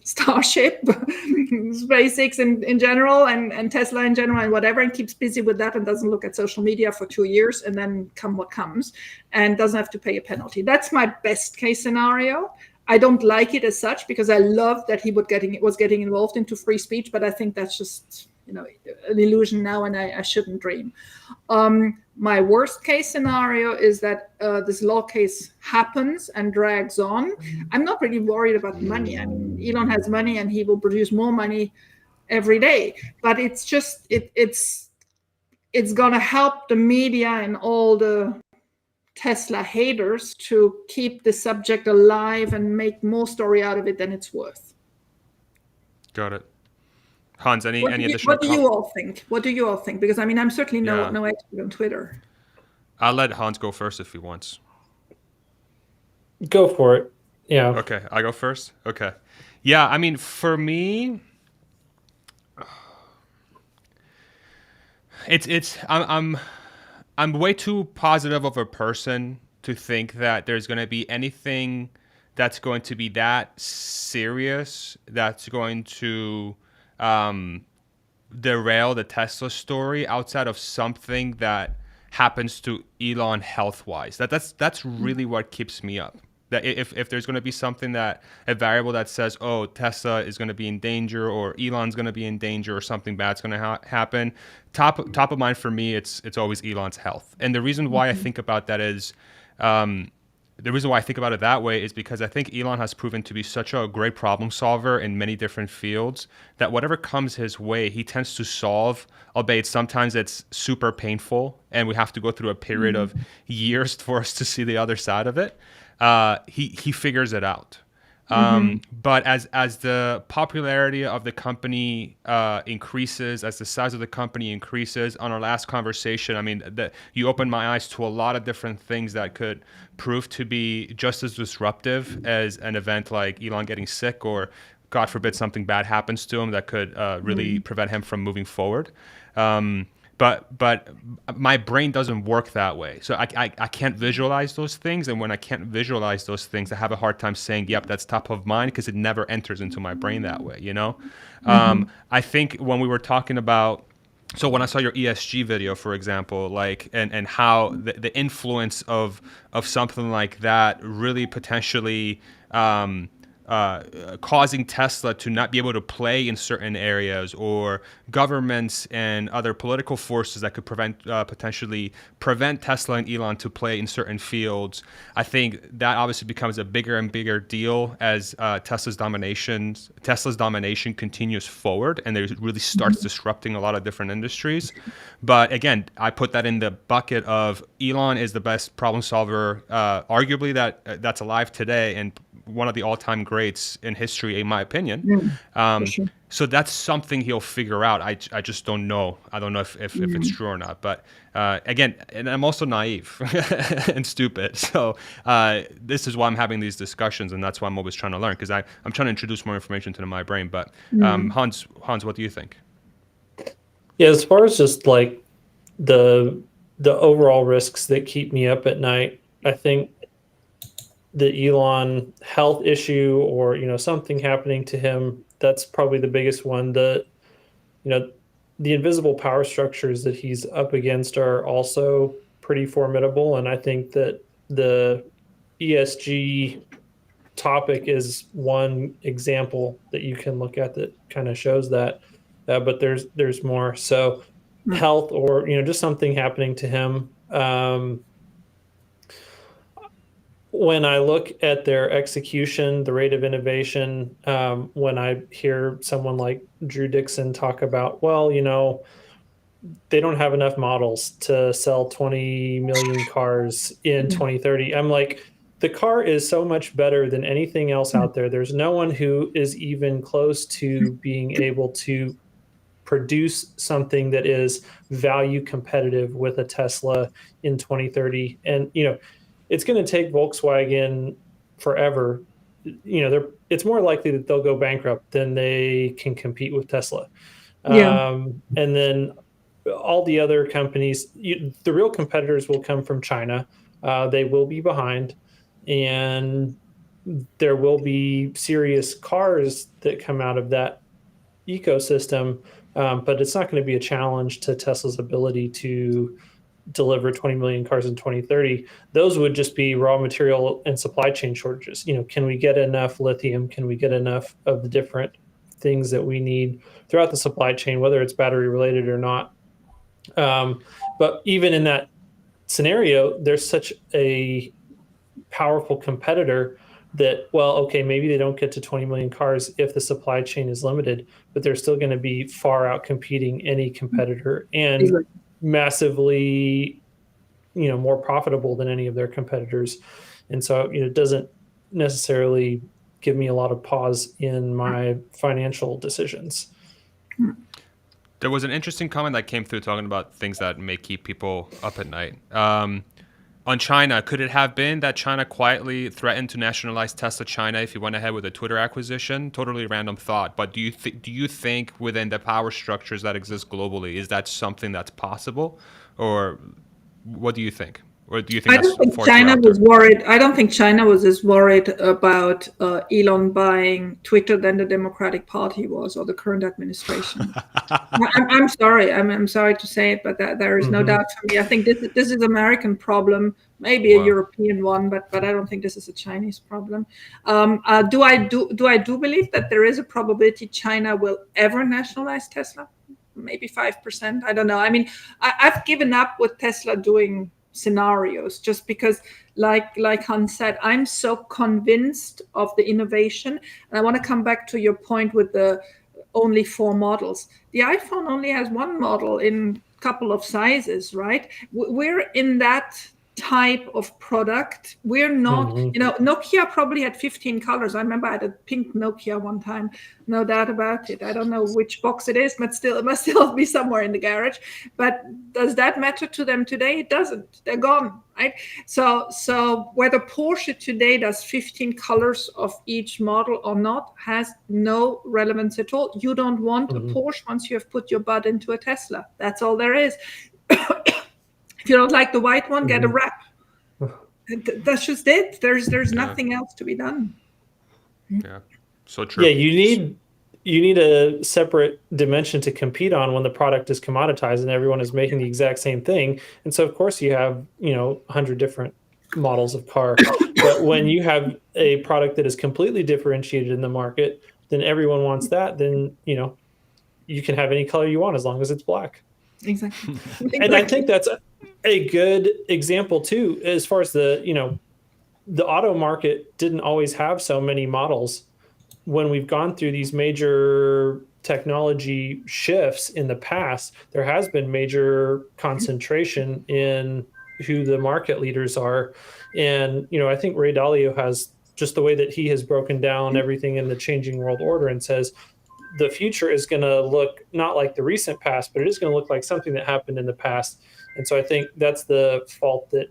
Starship, SpaceX in general, and Tesla in general, and whatever, and keeps busy with that and doesn't look at social media for 2 years, and then come what comes, and doesn't have to pay a penalty. That's my best case scenario. I don't like it as such, because I love that he was getting involved into free speech, but I think that's just an illusion now, and I shouldn't dream. My worst case scenario is that this law case happens and drags on. I'm not really worried about money. I mean, Elon has money and he will produce more money every day, but it's just it's going to help the media and all the Tesla haters to keep the subject alive and make more story out of it than it's worth. Got it. Hans, any additional? What do you all think? What do you all think? Because I mean, I'm certainly no expert on Twitter. I'll let Hans go first if he wants. Go for it. Yeah. Okay, I go first. Okay. Yeah, I mean, for me, I'm way too positive of a person to think that there's going to be anything that's going to be that serious that's going to derail the Tesla story outside of something that happens to Elon health-wise. That's really what keeps me up. That if there's going to be a variable that says, oh, Tesla is going to be in danger, or Elon's going to be in danger, or something bad's going to happen, top of mind for me, it's always Elon's health. And the reason why I think about that is, the reason why I think about it that way is because I think Elon has proven to be such a great problem solver in many different fields that whatever comes his way, he tends to solve, albeit sometimes it's super painful and we have to go through a period of years for us to see the other side of it. He figures it out. But as the popularity of the company increases, as the size of the company increases, on our last conversation, I mean, you opened my eyes to a lot of different things that could prove to be just as disruptive as an event like Elon getting sick, or God forbid something bad happens to him that could really prevent him from moving forward. But my brain doesn't work that way. So I can't visualize those things. And when I can't visualize those things, I have a hard time saying, yep, that's top of mind, because it never enters into my brain that way, I think when we were talking about, so when I saw your ESG video, for example, like, and how the influence of something like that really potentially causing Tesla to not be able to play in certain areas, or governments and other political forces that could potentially prevent Tesla and Elon to play in certain fields. I think that obviously becomes a bigger and bigger deal as Tesla's domination continues forward, and it really starts disrupting a lot of different industries. But again, I put that in the bucket of Elon is the best problem solver, arguably that's alive today, and one of the all-time greats in history, in my opinion. Sure. So that's something he'll figure out. I just don't know. I don't know if it's true or not. But again, and I'm also naive and stupid. So this is why I'm having these discussions, and that's why I'm always trying to learn, because I'm trying to introduce more information to my brain. But Hans, what do you think? Yeah, as far as just like the overall risks that keep me up at night, I think the Elon health issue, or something happening to him, that's probably the biggest one. The invisible power structures that he's up against are also pretty formidable, and I think that the ESG topic is one example that you can look at that kind of shows that, but there's more. So health, or just something happening to him. When I look at their execution, the rate of innovation, when I hear someone like Drew Dixon talk about, well, they don't have enough models to sell 20 million cars in 2030. I'm like, the car is so much better than anything else out there. There's no one who is even close to being able to produce something that is value competitive with a Tesla in 2030. And, it's going to take Volkswagen forever. It's more likely that they'll go bankrupt than they can compete with Tesla. And then all the other companies, the real competitors will come from China. They will be behind, and there will be serious cars that come out of that ecosystem. But it's not going to be a challenge to Tesla's ability to deliver 20 million cars in 2030, those would just be raw material and supply chain shortages. Can we get enough lithium? Can we get enough of the different things that we need throughout the supply chain, whether it's battery related or not? But even in that scenario, there's such a powerful competitor that, well, okay, maybe they don't get to 20 million cars if the supply chain is limited, but they're still going to be far out competing any competitor and massively, more profitable than any of their competitors. And so, it doesn't necessarily give me a lot of pause in my financial decisions. There was an interesting comment that came through talking about things that may keep people up at night. On China, could it have been that China quietly threatened to nationalize Tesla China if he went ahead with a Twitter acquisition? Totally random thought, but do you think within the power structures that exist globally, is that something that's possible, or what do you think? Or do you think I don't think China was worried. I don't think China was as worried about Elon buying Twitter than the Democratic Party was, or the current administration. I'm sorry. I'm sorry to say it, but there is no doubt for me. I think this is American problem, maybe a European one, but I don't think this is a Chinese problem. Do I believe that there is a probability China will ever nationalize Tesla? Maybe 5%. I don't know. I mean, I've given up with Tesla doing scenarios just because, like Hans said, I'm so convinced of the innovation. And I want to come back to your point with the only 4 models. The iPhone only has 1 model in a couple of sizes, right? We're in that type of product. We're not, Nokia probably had 15 colors. I remember I had a pink Nokia one time, no doubt about it. I don't know which box it is, but still, it must still be somewhere in the garage. But does that matter to them today? It doesn't. They're gone, right? So whether Porsche today does 15 colors of each model or not has no relevance at all. You don't want a Porsche once you have put your butt into a Tesla. That's all there is. If you don't like the white one, get a wrap. That's just it. There's nothing else to be done. Yeah, so true. Yeah, you need a separate dimension to compete on when the product is commoditized and everyone is making the exact same thing. And so, of course, you have 100 different models of car. But when you have a product that is completely differentiated in the market, then everyone wants that. Then you can have any color you want as long as it's black. Exactly. And I think that's a good example too, as far as the auto market didn't always have so many models. When we've gone through these major technology shifts in the past, there has been major concentration in who the market leaders are. And, I think Ray Dalio has just the way that he has broken down everything in the changing world order and says, the future is going to look not like the recent past, but it is going to look like something that happened in the past. And so I think that's the fault that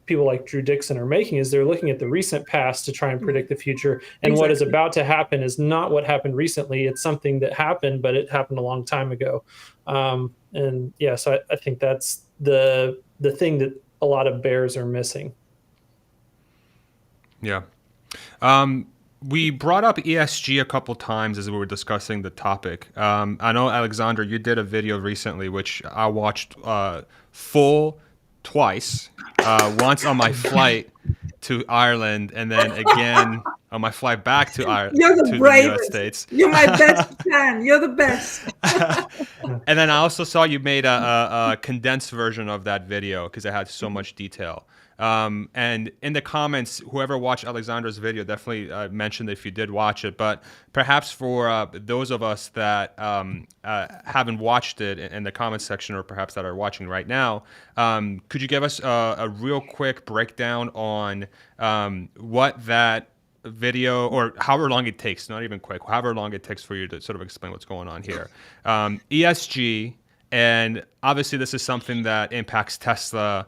people like Drew Dixon are making, is they're looking at the recent past to try and predict the future. And what is about to happen is not what happened recently. It's something that happened, but it happened a long time ago. So I think that's the thing that a lot of bears are missing. Yeah. We brought up ESG a couple times as we were discussing the topic. I know, Alexandra, you did a video recently, which I watched full twice, once on my flight to Ireland, and then again on my flight back to Ireland, to the US States. You're my best fan. You're the best. And then I also saw you made a condensed version of that video because it had so much detail. And in the comments, whoever watched Alexandra's video definitely mentioned if you did watch it. But perhaps for those of us that haven't watched it in the comments section, or perhaps that are watching right now, could you give us a real quick breakdown on what that video, or however long it takes, not even quick, however long it takes for you to sort of explain what's going on here. ESG, and obviously this is something that impacts Tesla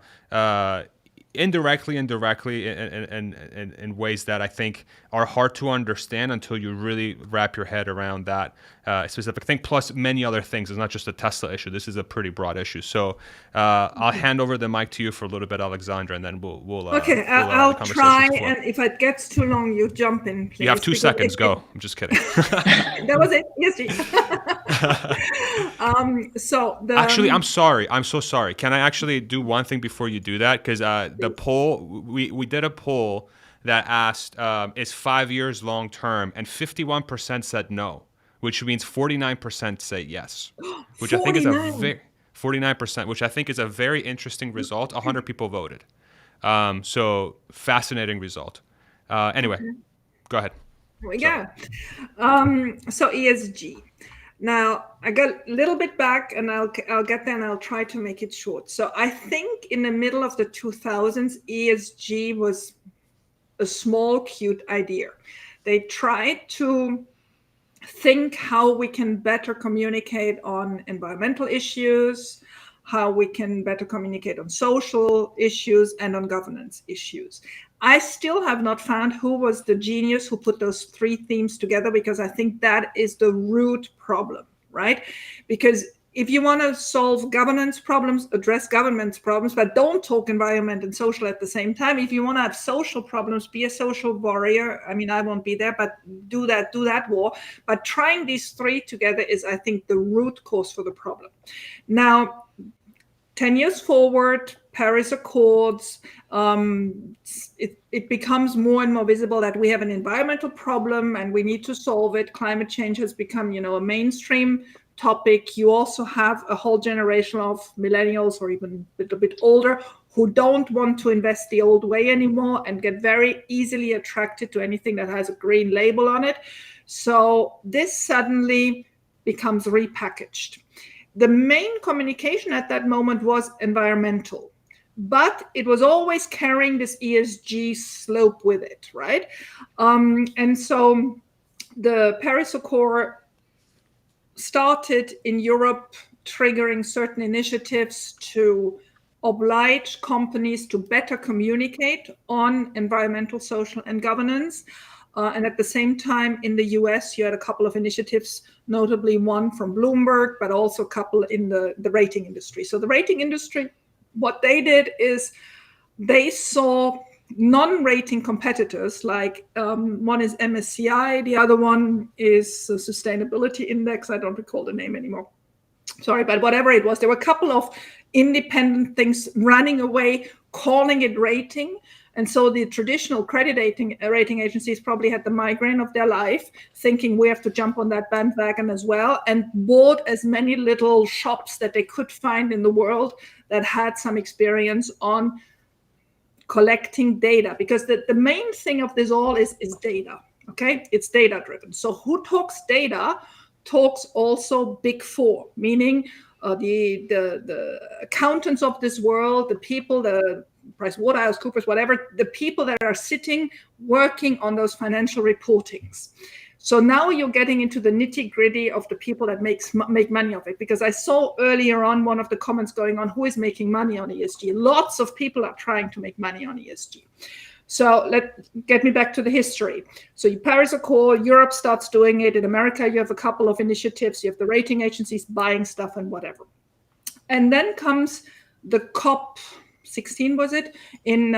indirectly in ways that I think are hard to understand until you really wrap your head around that specific thing, plus many other things. It's not just a Tesla issue. This is a pretty broad issue. So I'll hand over the mic to you for a little bit, Alexandra, and then we'll okay, I'll try, and if it gets too long, you jump in, please. You have 2 seconds. Go. I'm just kidding. That was it. Yes. Actually, I'm sorry. I'm so sorry. Can I actually do one thing before you do that? Because the poll, we did a poll that asked, is 5 years long term? And 51% said no, which means 49% say yes, which 49. I think is a very 49%, which I think is a very interesting result. 100 people voted. So fascinating result. Anyway, go ahead. Yeah. So ESG. Now, I got a little bit back, and I'll get there, and I'll try to make it short. So I think in the middle of the 2000s, ESG was a small, cute idea. They tried to think how we can better communicate on environmental issues, how we can better communicate on social issues and on governance issues. I still have not found who was the genius who put those 3 themes together, because I think that is the root problem, right? Because if you want to solve governance problems, address governance problems, but don't talk environment and social at the same time. If you want to have social problems, be a social warrior. I mean, I won't be there, but do that war. But trying these 3 together is, I think, the root cause for the problem. Now, 10 years forward, Paris Accords, it becomes more and more visible that we have an environmental problem and we need to solve it. Climate change has become, a mainstream topic. You also have a whole generation of millennials, or even a little bit older, who don't want to invest the old way anymore and get very easily attracted to anything that has a green label on it. So this suddenly becomes repackaged. The main communication at that moment was environmental, but it was always carrying this ESG slope with it, right? And so the Paris Accord started in Europe, triggering certain initiatives to oblige companies to better communicate on environmental, social, and governance. And at the same time, in the US, you had a couple of initiatives, notably one from Bloomberg, but also a couple in the rating industry. So the rating industry, what they did is they saw non-rating competitors, like one is MSCI, the other one is the Sustainability Index. I don't recall the name anymore. Sorry, but whatever it was, there were a couple of independent things running away, calling it rating. And so the traditional credit rating agencies probably had the migraine of their life, thinking we have to jump on that bandwagon as well, and bought as many little shops that they could find in the world that had some experience on collecting data. Because the main thing of this all is data, okay? It's data driven. So who talks data talks also Big Four, meaning the accountants of this world, the people, the PricewaterhouseCoopers, whatever, the people that are sitting working on those financial reportings. So now you're getting into the nitty gritty of the people that make money of it. Because I saw earlier on one of the comments going on, who is making money on ESG? Lots of people are trying to make money on ESG. So get me back to the history. So Paris Accord, Europe starts doing it. In America, you have a couple of initiatives. You have the rating agencies buying stuff and whatever. And then comes the COP16, was it, in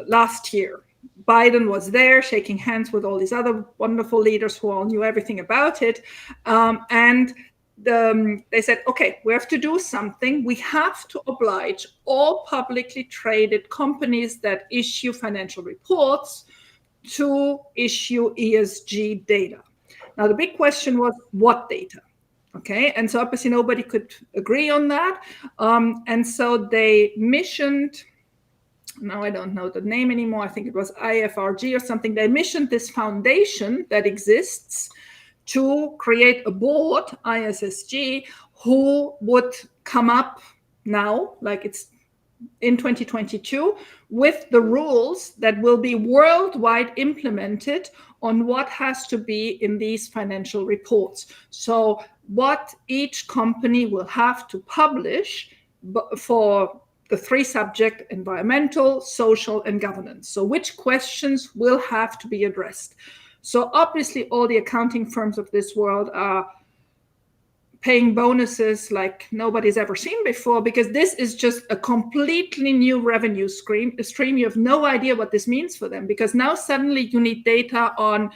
last year. Biden was there shaking hands with all these other wonderful leaders who all knew everything about it. And they said, okay, we have to do something. We have to oblige all publicly traded companies that issue financial reports to issue ESG data. Now, the big question was, what data? Okay, and so obviously nobody could agree on that. And so they missioned, now I don't know the name anymore, I think it was IFRG or something. They missioned this foundation that exists to create a board, ISSG, who would come up now, like it's in 2022, with the rules that will be worldwide implemented on what has to be in these financial reports. So what each company will have to publish for the three subjects: environmental, social, and governance. So which questions will have to be addressed? So obviously all the accounting firms of this world are paying bonuses like nobody's ever seen before, because this is just a completely new revenue stream. You have no idea what this means for them, because now suddenly you need data on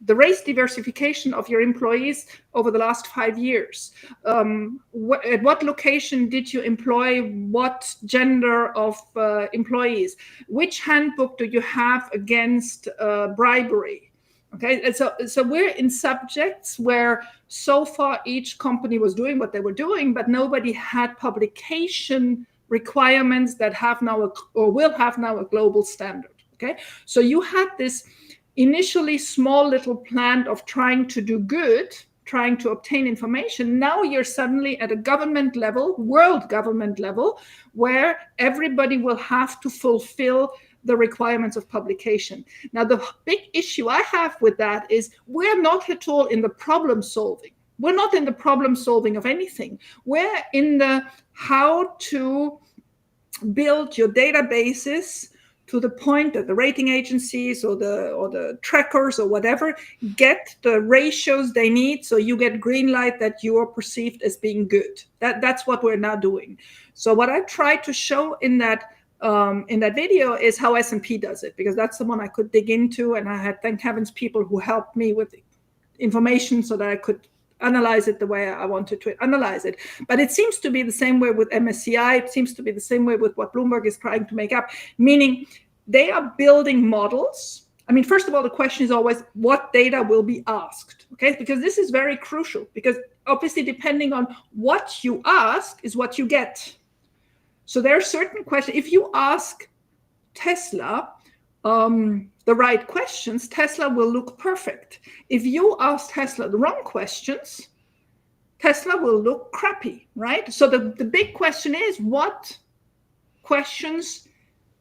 the race diversification of your employees over the last 5 years. At what location did you employ what gender of employees? Which handbook do you have against bribery? Okay, and so we're in subjects where so far each company was doing what they were doing, but nobody had publication requirements that have now or will have now a global standard. Okay, so you had this initially small little plan of trying to do good, trying to obtain information. Now you're suddenly at a government level, world government level, where everybody will have to fulfill the requirements of publication. Now, the big issue I have with that is we're not at all in the problem solving. We're not in the problem solving of anything. We're in the how to build your databases to the point that the rating agencies or the trackers or whatever get the ratios they need, so you get green light that you are perceived as being good. That's what we're now doing. So what I tried to show in that video is how S&P does it, because that's the one I could dig into, and I had, thank heavens, people who helped me with information so that I could analyze it the way I wanted to analyze it. But it seems to be the same way with MSCI. It seems to be the same way with what Bloomberg is trying to make up, meaning they are building models. I mean, first of all, the question is always what data will be asked, okay? Because this is very crucial, because obviously depending on what you ask is what you get. So there are certain questions. If you ask Tesla the right questions, Tesla will look perfect. If you ask Tesla the wrong questions, Tesla will look crappy, right? So the big question is, what questions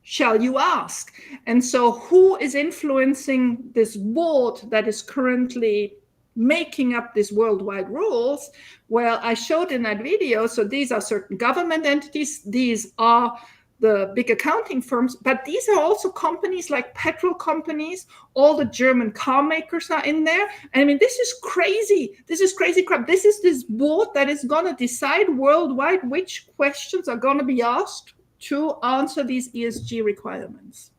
shall you ask? And so who is influencing this board that is currently making up these worldwide rules? Well, I showed in that video, so these are certain government entities, these are the big accounting firms, but these are also companies like petrol companies. All the German car makers are in there. And I mean, this is crazy. This is crazy crap. This is this board that is going to decide worldwide which questions are going to be asked to answer these ESG requirements.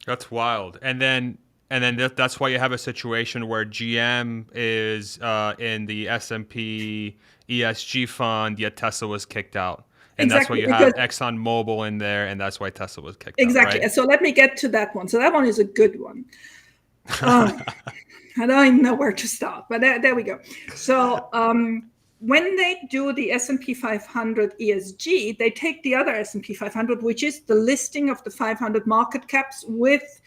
That's wild. And then that's why you have a situation where GM is in the S&P ESG fund, yet Tesla was kicked out. And exactly, that's why you have ExxonMobil in there, and that's why Tesla was kicked out. Exactly. Right? So let me get to that one. So that one is a good one. I don't even know where to start, but there we go. So when they do the S&P 500 ESG, they take the other S&P 500, which is the listing of the 500 market caps with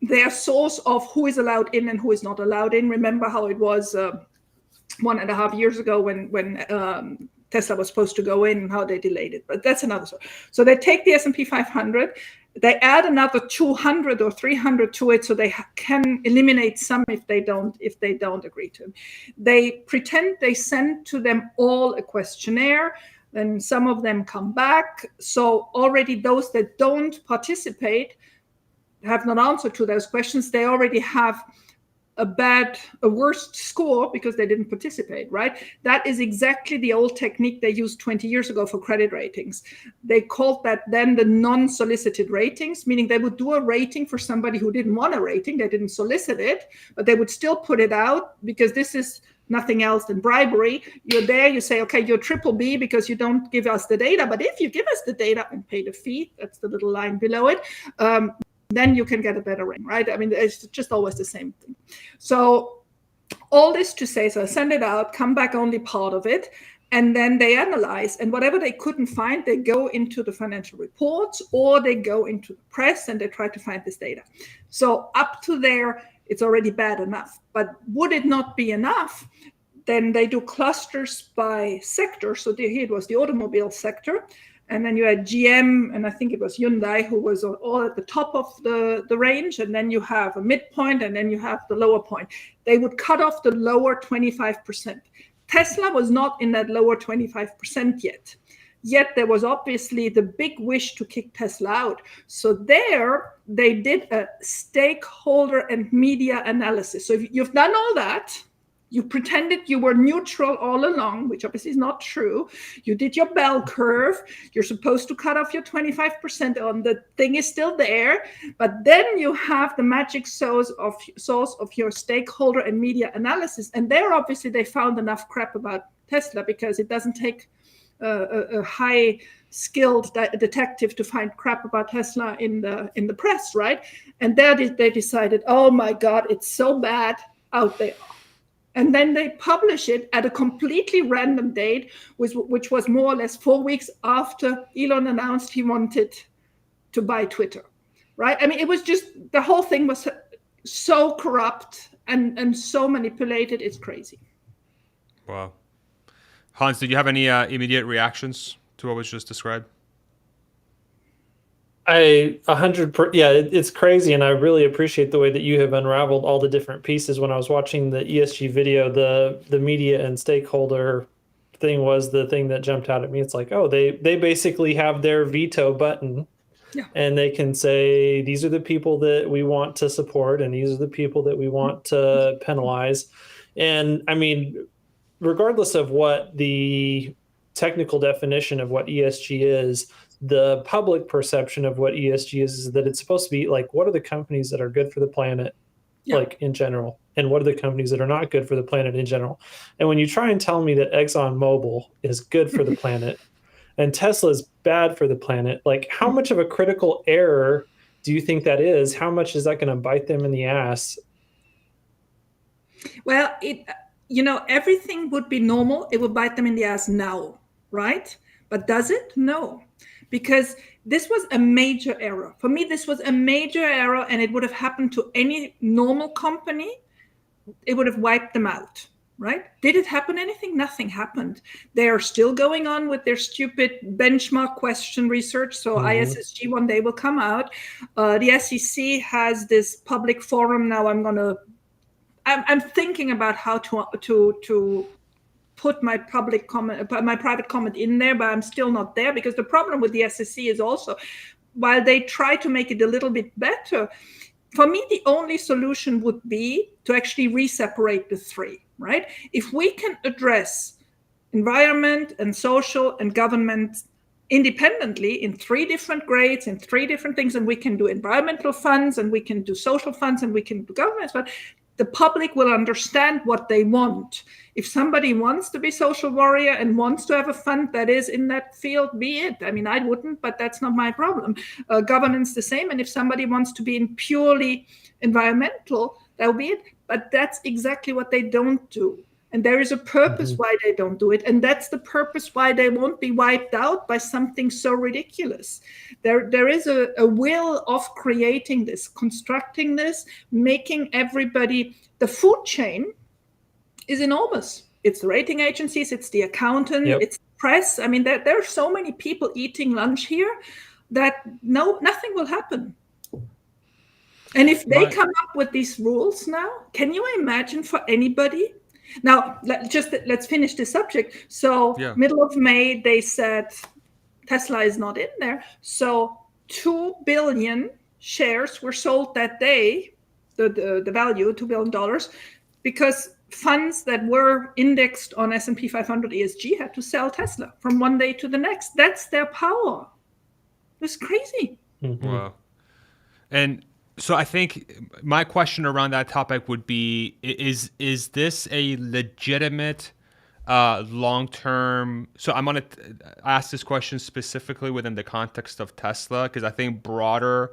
their source of who is allowed in and who is not allowed in. Remember how it was 1.5 years ago when Tesla was supposed to go in and how they delayed it, but that's another story. So they take the S&P 500, they add another 200 or 300 to it, so they can eliminate some if they don't agree to it. They pretend they send to them all a questionnaire, then some of them come back. So already those that don't participate have not answered to those questions. They already have a worst score because they didn't participate, right? That is exactly the old technique they used 20 years ago for credit ratings. They called that then the non-solicited ratings, meaning they would do a rating for somebody who didn't want a rating, they didn't solicit it, but they would still put it out because this is nothing else than bribery. You're there, you say, okay, you're triple B because you don't give us the data, but if you give us the data and pay the fee, that's the little line below it, then you can get a better ring, right? I mean, it's just always the same thing. So all this to say, so I send it out, come back only part of it, and then they analyze, and whatever they couldn't find, they go into the financial reports or they go into the press and they try to find this data. So up to there, it's already bad enough. But would it not be enough? Then they do clusters by sector. So here it was the automobile sector. And then you had GM, and I think it was Hyundai, who was all at the top of the range. And then you have a midpoint, and then you have the lower point. They would cut off the lower 25%. Tesla was not in that lower 25% yet. Yet there was obviously the big wish to kick Tesla out. So there they did a stakeholder and media analysis. So you've done all that. You pretended you were neutral all along, which obviously is not true. You did your bell curve. You're supposed to cut off your 25% on the thing is still there. But then you have the magic source of your stakeholder and media analysis. And there, obviously, they found enough crap about Tesla because it doesn't take a high-skilled detective to find crap about Tesla in the press, right? And there they decided, oh my God, it's so bad out there. And then they publish it at a completely random date, which was more or less 4 weeks after Elon announced he wanted to buy Twitter, right? I mean, it was just, the whole thing was so corrupt and so manipulated, it's crazy. Wow. Hans, did you have any immediate reactions to what was just described? It's crazy, and I really appreciate the way that you have unraveled all the different pieces. When I was watching the ESG video, the media and stakeholder thing was the thing that jumped out at me. It's like, oh, they basically have their veto button, and they can say, these are the people that we want to support, and these are the people that we want to penalize. And I mean, regardless of what the technical definition of what ESG is, the public perception of what ESG is that it's supposed to be like, what are the companies that are good for the planet, like in general, and what are the companies that are not good for the planet in general? And when you try and tell me that ExxonMobil is good for the planet and Tesla is bad for the planet, like, how much of a critical error do you think that is? How much is that going to bite them in the ass? Well, everything would be normal. It would bite them in the ass now, right? But does it? No. Because this was a major error. For me, this was a major error, and it would have happened to any normal company. It would have wiped them out, right? Did it happen anything? Nothing happened. They are still going on with their stupid benchmark question research. So ISSG one day will come out. The SEC has this public forum now. I'm thinking about how to put my private comment in there, but I'm still not there, because the problem with the SEC is also, while they try to make it a little bit better, for me, the only solution would be to actually re-separate the three, right? If we can address environment and social and government independently in 3 different grades, in 3 different things, and we can do environmental funds, and we can do social funds, and we can do government funds, the public will understand what they want. If somebody wants to be social warrior and wants to have a fund that is in that field, be it. I mean, I wouldn't, but that's not my problem. Governance the same. And if somebody wants to be in purely environmental, that'll be it. But that's exactly what they don't do. And there is a purpose why they don't do it. And that's the purpose why they won't be wiped out by something so ridiculous. There is a will of creating this, constructing this, making everybody, the food chain is enormous. It's the rating agencies, it's the accountant, it's the press. I mean, there are so many people eating lunch here that nothing will happen. And if they come up with these rules now, can you imagine for anybody? Now, let's finish the subject. So middle of May, they said Tesla is not in there. So 2 billion shares were sold that day, the value, $2 billion, because funds that were indexed on S&P 500 ESG had to sell Tesla from one day to the next. That's their power. It's crazy. Wow. And so I think my question around that topic would be, is this a legitimate long-term? So I'm going to ask this question specifically within the context of Tesla, because I think broader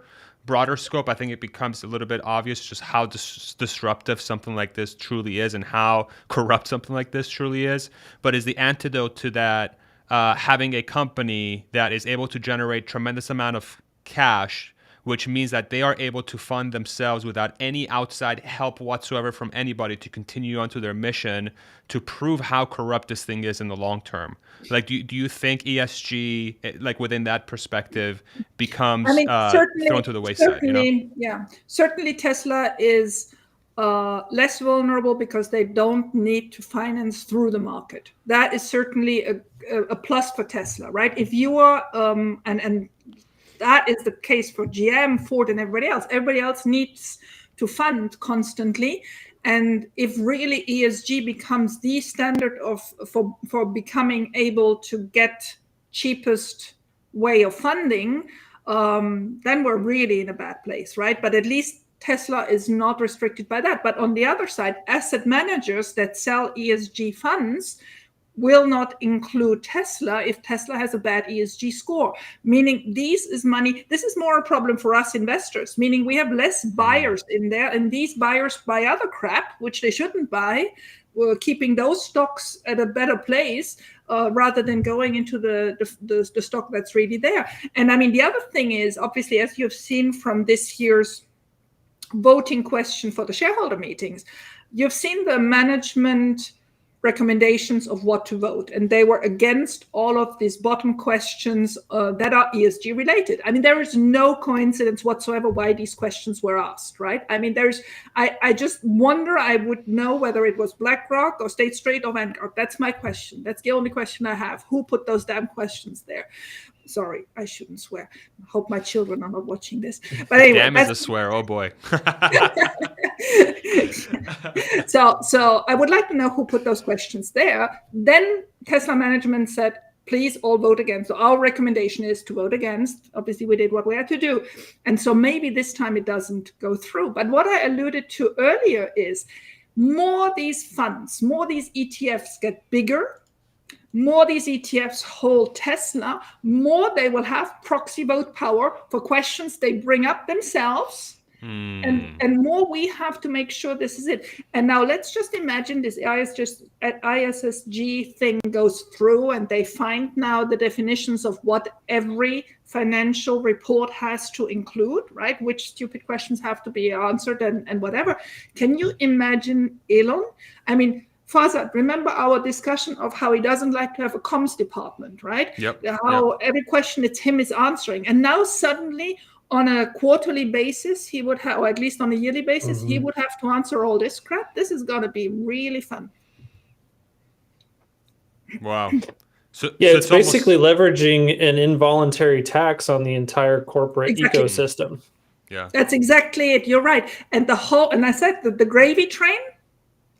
scope, I think it becomes a little bit obvious just how disruptive something like this truly is and how corrupt something like this truly is. But is the antidote to that having a company that is able to generate tremendous amount of cash, which means that they are able to fund themselves without any outside help whatsoever from anybody to continue onto their mission to prove how corrupt this thing is in the long term? Like, do you think ESG, like within that perspective, becomes thrown to the wayside? Certainly Tesla is less vulnerable because they don't need to finance through the market. That is certainly a plus for Tesla, right? If you are, and that is the case for GM, Ford, and everybody else. Everybody else needs to fund constantly. And if really ESG becomes the standard for becoming able to get cheapest way of funding, then we're really in a bad place, right? But at least Tesla is not restricted by that. But on the other side, asset managers that sell ESG funds will not include Tesla if Tesla has a bad ESG score, meaning this is more a problem for us investors, meaning we have less buyers in there, and these buyers buy other crap, which they shouldn't buy. We're keeping those stocks at a better place rather than going into the stock that's really there. And I mean, the other thing is, obviously, as you've seen from this year's voting question for the shareholder meetings, you've seen the management recommendations of what to vote, and they were against all of these bottom questions that are ESG related. I mean, there is no coincidence whatsoever why these questions were asked, right? I mean, I just wonder, I would know whether it was BlackRock or State Street or Vanguard. That's my question. That's the only question I have. Who put those damn questions there? Sorry, I shouldn't swear. I hope my children are not watching this. But anyway, damn is a swear. Oh boy. So I would like to know who put those questions there. Then Tesla management said, please all vote against. So our recommendation is to vote against. Obviously, we did what we had to do. And so maybe this time it doesn't go through. But what I alluded to earlier is more these funds, more these ETFs get bigger, more these ETFs hold Tesla, more they will have proxy vote power for questions they bring up themselves. And more we have to make sure this is it. And now let's just imagine this ISSG thing goes through and they find now the definitions of what every financial report has to include, right? Which stupid questions have to be answered and whatever. Can you imagine Elon? I mean, Farzad, remember our discussion of how he doesn't like to have a comms department, right? Yep. How every question it's him is answering. And now suddenly on a quarterly basis, he would have, or at least on a yearly basis, he would have to answer all this crap. This is going to be really fun. Wow. So it's basically leveraging an involuntary tax on the entire corporate ecosystem. Yeah, that's exactly it. You're right. And and I said that the gravy train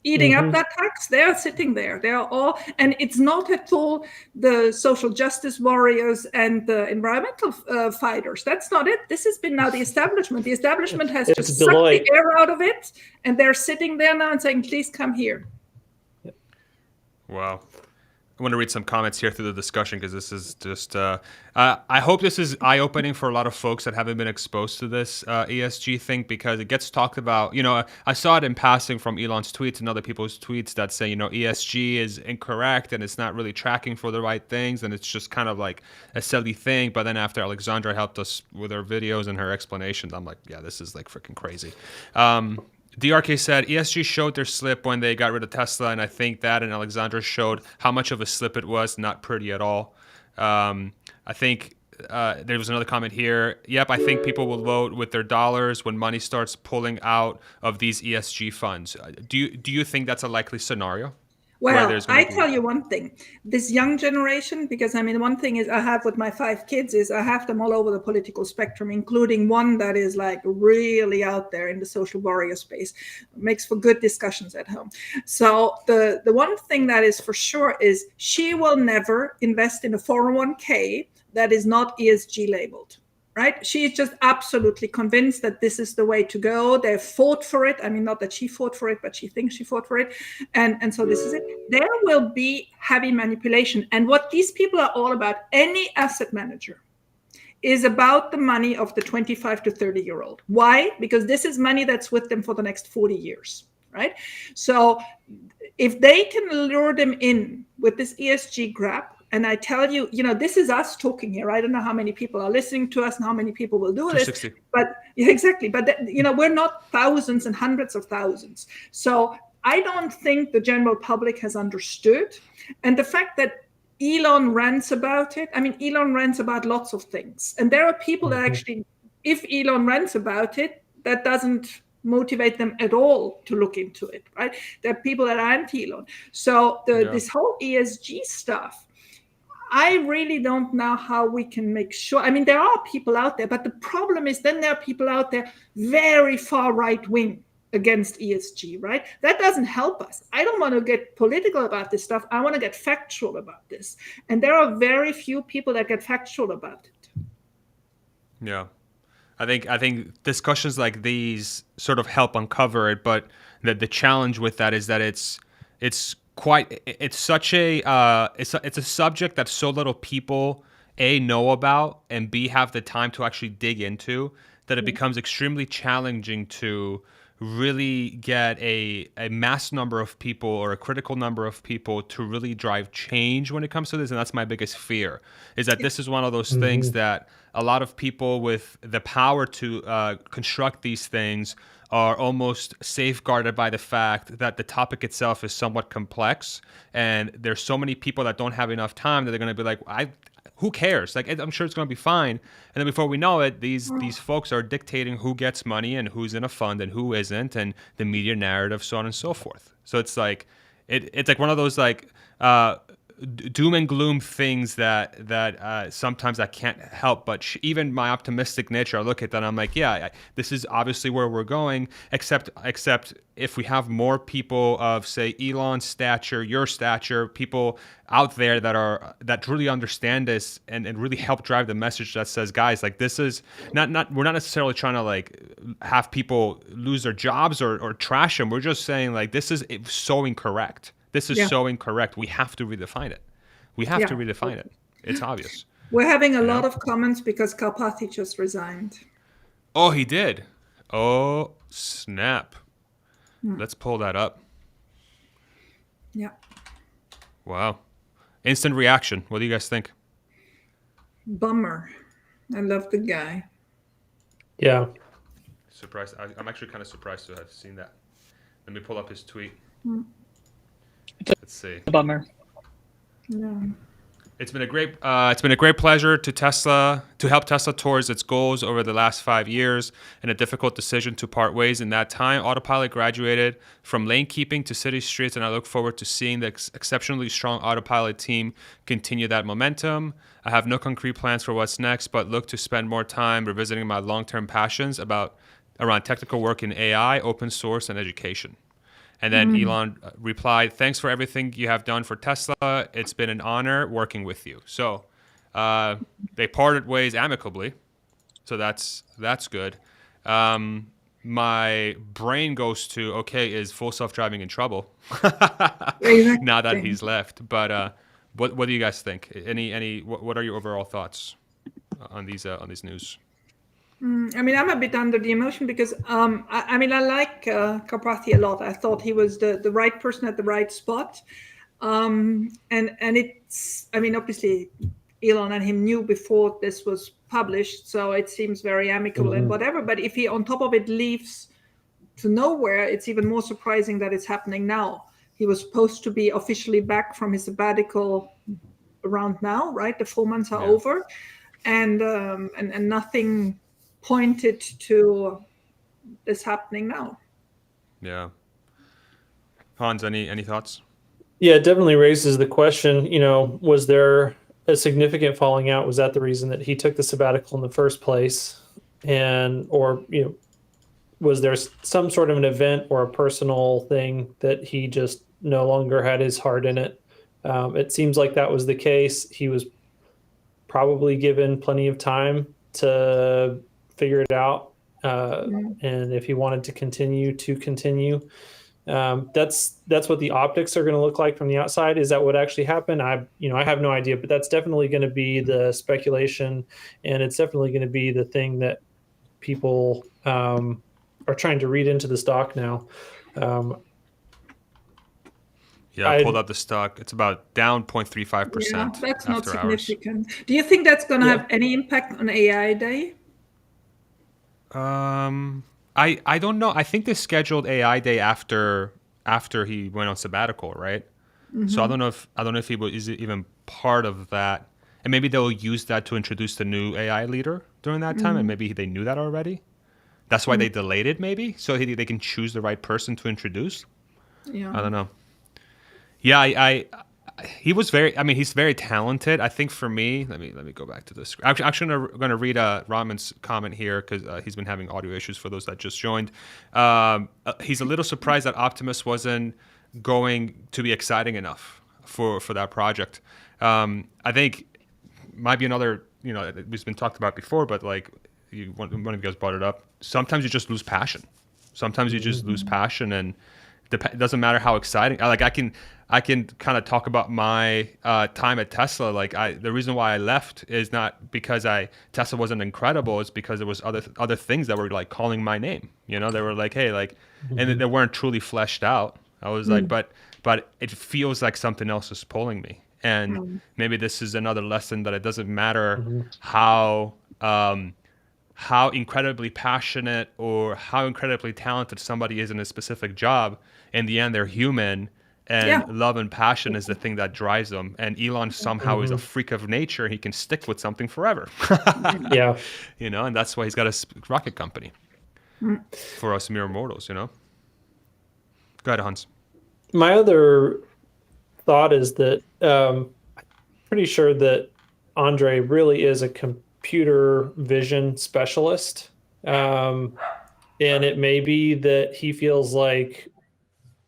eating up that tax, they're sitting there. They're all, and it's not at all the social justice warriors and the environmental fighters. That's not it. This has been now the establishment. The establishment has just sucked the air out of it, and they're sitting there now and saying, please come here. Wow. I want to read some comments here through the discussion because this is just, I hope this is eye-opening for a lot of folks that haven't been exposed to this ESG thing, because it gets talked about. You know, I saw it in passing from Elon's tweets and other people's tweets that say, you know, ESG is incorrect and it's not really tracking for the right things and it's just kind of like a silly thing. But then after Alexandra helped us with her videos and her explanations, I'm like, yeah, this is like freaking crazy. DRK said ESG showed their slip when they got rid of Tesla, and I think that and Alexandra showed how much of a slip it was. Not pretty at all. I think there was another comment here. Yep, I think people will vote with their dollars when money starts pulling out of these ESG funds. Do you think that's a likely scenario? Well, I tell you one thing, this young generation, because I mean, one thing is I have with my 5 kids is I have them all over the political spectrum, including one that is like really out there in the social warrior space. Makes for good discussions at home. So the one thing that is for sure is she will never invest in a 401k that is not ESG labeled. Right? She's just absolutely convinced that this is the way to go. They fought for it. I mean, not that she fought for it, but she thinks she fought for it. And so this is it. There will be heavy manipulation. And what these people are all about, any asset manager, is about the money of the 25 to 30-year-old. Why? Because this is money that's with them for the next 40 years. Right? So if they can lure them in with this ESG grab, and I tell you, you know, this is us talking here. I don't know how many people are listening to us and how many people will do this. But yeah, exactly. But, you know, we're not thousands and hundreds of thousands. So I don't think the general public has understood. And the fact that Elon rants about it, I mean, Elon rants about lots of things. And there are people that actually, if Elon rants about it, that doesn't motivate them at all to look into it, right? There are people that are anti-Elon. So this whole ESG stuff, I really don't know how we can make sure. I mean, there are people out there, but the problem is then there are people out there very far right wing against ESG, right? That doesn't help us. I don't want to get political about this stuff. I want to get factual about this. And there are very few people that get factual about it. Yeah. I think discussions like these sort of help uncover it, but the challenge with that is that it's such a it's a subject that so little people A, know about, and B, have the time to actually dig into, that it becomes extremely challenging to really get a mass number of people or a critical number of people to really drive change when it comes to this. And that's my biggest fear, is that this is one of those things that a lot of people with the power to construct these things are almost safeguarded by the fact that the topic itself is somewhat complex, and there's so many people that don't have enough time that they're going to be like, who cares? Like, I'm sure it's going to be fine. And then before we know it, these folks are dictating who gets money and who's in a fund and who isn't, and the media narrative, so on and so forth. So it's like, it's like one of those like doom and gloom things that sometimes I can't help but even my optimistic nature, I look at that and I'm like, yeah, this is obviously where we're going, except if we have more people of, say, Elon's stature, your stature, people out there that really understand this and really help drive the message that says, guys, like, this is not we're not necessarily trying to like have people lose their jobs or trash them. We're just saying, like, this is so incorrect. This is so incorrect. We have to redefine it. We have to redefine it. It's obvious. We're having a lot of comments because Karpathy just resigned. Oh, he did. Oh, snap. Let's pull that up. Yeah. Wow. Instant reaction. What do you guys think? Bummer. I love the guy. Yeah. Surprised. I'm actually kind of surprised to have seen that. Let me pull up his tweet. Let's see. A bummer. Yeah. It's been a great pleasure to help Tesla towards its goals over the last 5 years, and a difficult decision to part ways in that time. Autopilot graduated from lane keeping to city streets, and I look forward to seeing the exceptionally strong Autopilot team continue that momentum. I have no concrete plans for what's next, but look to spend more time revisiting my long-term passions around technical work in AI, open source, and education. And then Elon replied, "Thanks for everything you have done for Tesla. It's been an honor working with you." So they parted ways amicably. So that's good. My brain goes to, okay, is full self-driving in trouble now that he's left? But what do you guys think? What are your overall thoughts on these news? I mean, I'm a bit under the emotion because I like Karpathy a lot. I thought he was the right person at the right spot, and it's, I mean, obviously Elon and him knew before this was published, so it seems very amicable and whatever. But if he on top of it leaves to nowhere, it's even more surprising that it's happening now. He was supposed to be officially back from his sabbatical around now, right? The 4 months are over, and nothing pointed to this happening now. Yeah. Hans, any thoughts? Yeah, it definitely raises the question, was there a significant falling out? Was that the reason that he took the sabbatical in the first place? Or was there some sort of an event or a personal thing that he just no longer had his heart in it? It seems like that was the case. He was probably given plenty of time to figure it out, and if he wanted to continue, that's what the optics are going to look like from the outside. Is that what actually happened? I have no idea, but that's definitely going to be the speculation, and it's definitely going to be the thing that people are trying to read into the stock now. I pulled up the stock. It's about down 0.35%. Yeah, that's not significant. Hours. Do you think that's going to have any impact on AI Day? I don't know. I think they scheduled AI Day after he went on sabbatical, right? So I don't know if he is even part of that, and maybe they'll use that to introduce the new AI leader during that time, and maybe they knew that already. That's why they delayed it, maybe, so they can choose the right person to introduce. Yeah. I don't know. Yeah, he was very. I mean, he's very talented. I think for me, let me go back to this. Actually, I'm going to read Raman's comment here because he's been having audio issues for those that just joined. He's a little surprised that Optimus wasn't going to be exciting enough for that project. I think might be another. It's been talked about before, but like one of you guys brought it up. Sometimes you just lose passion. Sometimes you just lose passion, and it doesn't matter how exciting. I can kind of talk about my time at Tesla. Like the reason why I left is not because Tesla wasn't incredible. It's because there was other things that were like calling my name. They were like, hey, like, and they weren't truly fleshed out. I was like, but it feels like something else is pulling me. And maybe this is another lesson that it doesn't matter how incredibly passionate or how incredibly talented somebody is in a specific job. In the end, they're human. And love and passion is the thing that drives them. And Elon somehow is a freak of nature. He can stick with something forever. Yeah. And that's why he's got a rocket company for us mere mortals, Go ahead, Hans. My other thought is that I'm pretty sure that Andre really is a computer vision specialist. And it may be that he feels like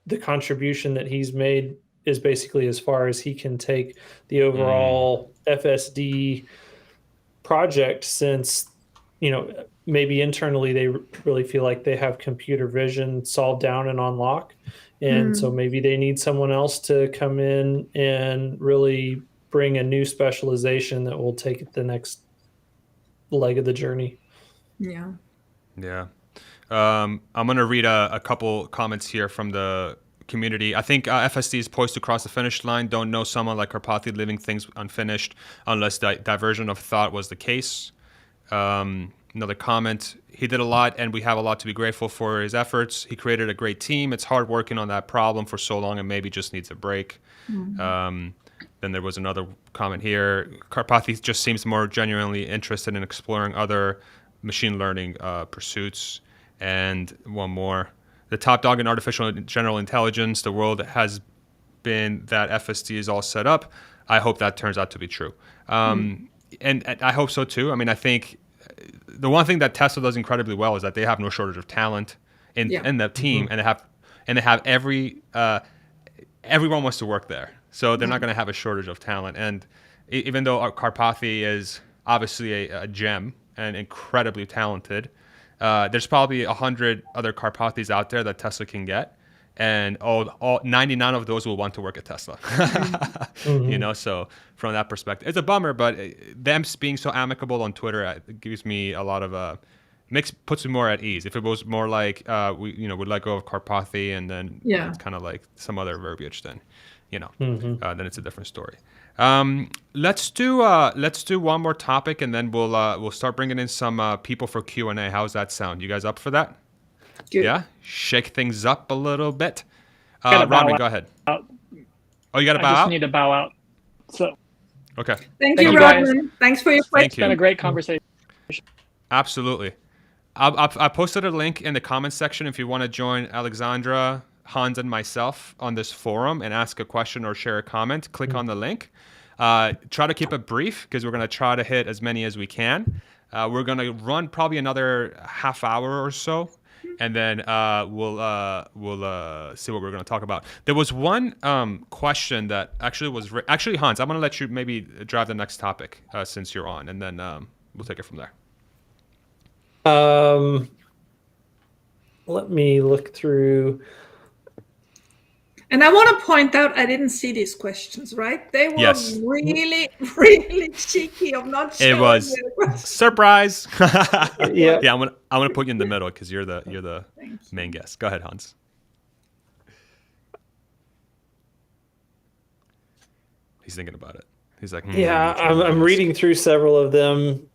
the contribution that he's made is basically as far as he can take the overall FSD project, since, maybe internally they really feel like they have computer vision solved down and on lock. And so maybe they need someone else to come in and really bring a new specialization that will take it the next leg of the journey. Yeah. Yeah. I'm going to read a couple comments here from the community. I think FSD is poised to cross the finish line. Don't know someone like Karpathy leaving things unfinished unless diversion of thought was the case. Another comment. He did a lot, and we have a lot to be grateful for his efforts. He created a great team. It's hard working on that problem for so long and maybe just needs a break. Then there was another comment here. Karpathy just seems more genuinely interested in exploring other machine learning pursuits. And one more. The top dog in artificial general intelligence, the world has been that FSD is all set up. I hope that turns out to be true. And I hope so too. I mean, I think the one thing that Tesla does incredibly well is that they have no shortage of talent in the team, and they have everyone wants to work there. So they're not going to have a shortage of talent. And even though Karpathy is obviously a gem and incredibly talented, there's probably 100 other Karpathys out there that Tesla can get, and all 99 of those will want to work at Tesla. So from that perspective, it's a bummer, but them being so amicable on Twitter gives me a lot of puts me more at ease. If it was more like we would let go of Karpathy and then it's kind of like some other verbiage, then then it's a different story. Let's do one more topic, and then we'll start bringing in some people for Q&A. How's that sound? You guys up for that? Good. Yeah, shake things up a little bit. Gotta bow Raman, go ahead. out. Oh, you got to bow I just out? need to bow out. So Okay. Thank you, you, guys. Rodman. Thanks for your Thank question. it's been a great conversation. Absolutely. I posted a link in the comments section if you want to join Alexandra, Hans, and myself on this forum and ask a question or share a comment. Click on the link. Try to keep it brief because we're going to try to hit as many as we can. We're going to run probably another half hour or so, and then we'll see what we're going to talk about. There was one question that actually was actually, Hans, I'm going to let you maybe drive the next topic since you're on, and then we'll take it from there. Let me look through. And I want to point out, I didn't see these questions, right? They were really, really cheeky of not showing It was me the questions. surprise. Yeah. Yeah, I'm gonna put you in the middle because you're the main guest. Go ahead, Hans. He's thinking about it. He's like, Yeah, I'm reading through several of them.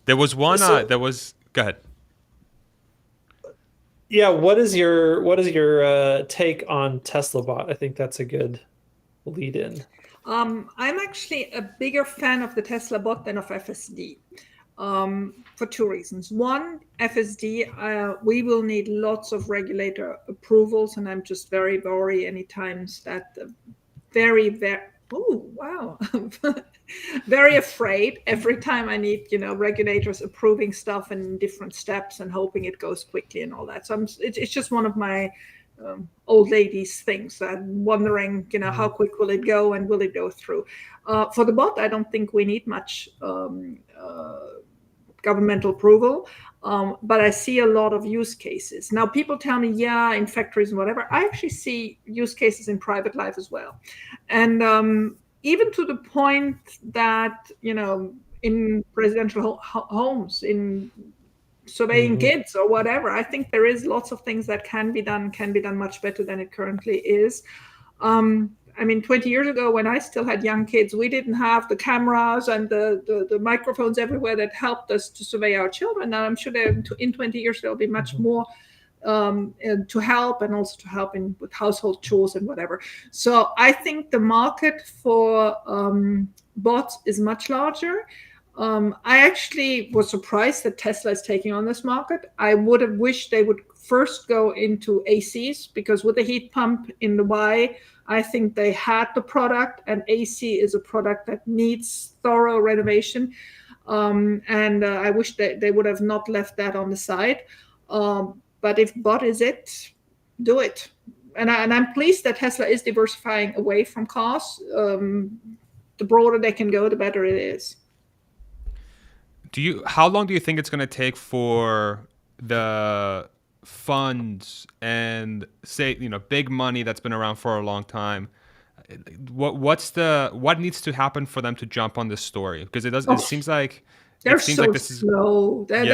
There was one. So- Go ahead. Yeah, what is your take on Tesla bot? I think that's a good lead in. I'm actually a bigger fan of the Tesla bot than of FSD, for two reasons. One, FSD, we will need lots of regulator approvals, and I'm just very worried any times that very, oh, wow. Very afraid every time I need, regulators approving stuff in different steps and hoping it goes quickly and all that. So it's just one of my old ladies things. I'm wondering, how quick will it go and will it go through? For the bot, I don't think we need much governmental approval. But I see a lot of use cases. Now, people tell me, yeah, in factories and whatever. I actually see use cases in private life as well. And even to the point that, in residential homes, in surveying kids or whatever, I think there is lots of things that can be done much better than it currently is. 20 years ago, when I still had young kids, we didn't have the cameras and the microphones everywhere that helped us to survey our children. Now, I'm sure in 20 years, there'll be much more to help, and also to help with household chores and whatever. So I think the market for bots is much larger. I actually was surprised that Tesla is taking on this market. I would have wished they would first go into ACs, because with the heat pump in the Y, I think they had the product, and AC is a product that needs thorough renovation. And I wish that they would have not left that on the side. But if bot is it, do it. And I'm pleased that Tesla is diversifying away from cars. The broader they can go, the better it is. How long do you think it's going to take for the funds and, say, big money that's been around for a long time, what needs to happen for them to jump on this story? Because it seems like they're so slow. They're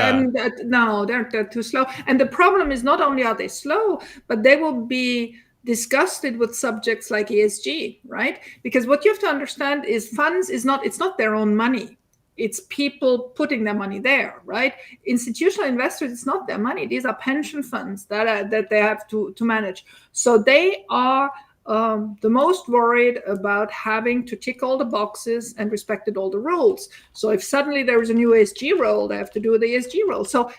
too slow. And the problem is, not only are they slow, but they will be disgusted with subjects like ESG, right? Because what you have to understand is funds it's not their own money. It's people putting their money there, right? Institutional investors, it's not their money. These are pension funds that they have to manage. So they are the most worried about having to tick all the boxes and respected all the rules. So if suddenly there is a new ESG role, they have to do the ESG role. So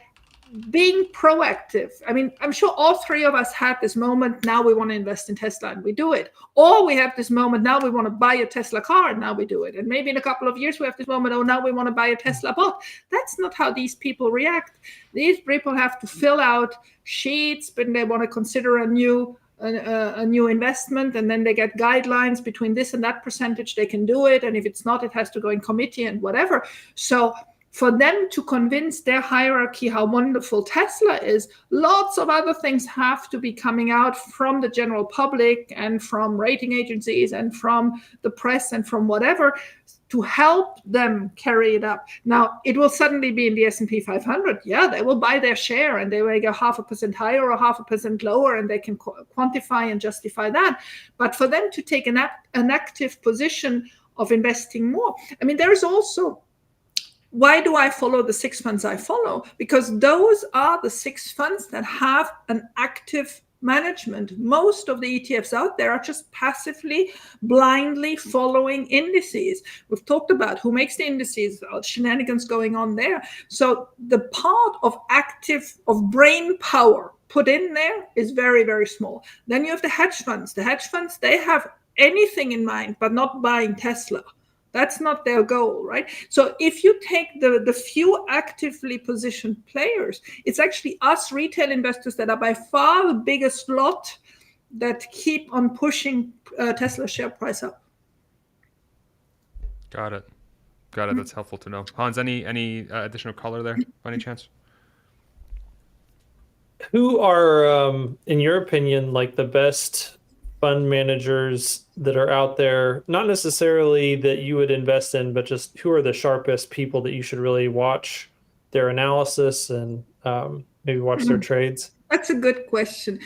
being proactive. I'm sure all three of us had this moment, now we want to invest in Tesla, and we do it. Or we have this moment, now we want to buy a Tesla car, and now we do it. And maybe in a couple of years we have this moment, oh, now we want to buy a Tesla bot. That's not how these people react. These people have to fill out sheets when they want to consider a new investment, and then they get guidelines between this and that percentage they can do it, and if it's not, it has to go in committee and whatever. So for them to convince their hierarchy how wonderful Tesla is, lots of other things have to be coming out from the general public and from rating agencies and from the press and from whatever to help them carry it up. Now, it will suddenly be in the S&P 500. Yeah, they will buy their share, and they will go 0.5% higher or 0.5% lower, and they can quantify and justify that. But for them to take an active position of investing more, there is also, why do I follow the 6 funds I follow? Because those are the 6 funds that have an active management. Most of the ETFs out there are just passively, blindly following indices. We've talked about who makes the indices, shenanigans going on there. So the part of brain power put in there is very, very small. Then you have the hedge funds. The hedge funds, they have anything in mind, but not buying Tesla. That's not their goal, right? So if you take the few actively positioned players, it's actually us retail investors that are by far the biggest lot that keep on pushing Tesla share price up. Got it. That's helpful to know. Hans, any additional color there by any chance? Who are, in your opinion, like the best fund managers that are out there, not necessarily that you would invest in, but just who are the sharpest people that you should really watch their analysis and maybe watch their trades? That's a good question.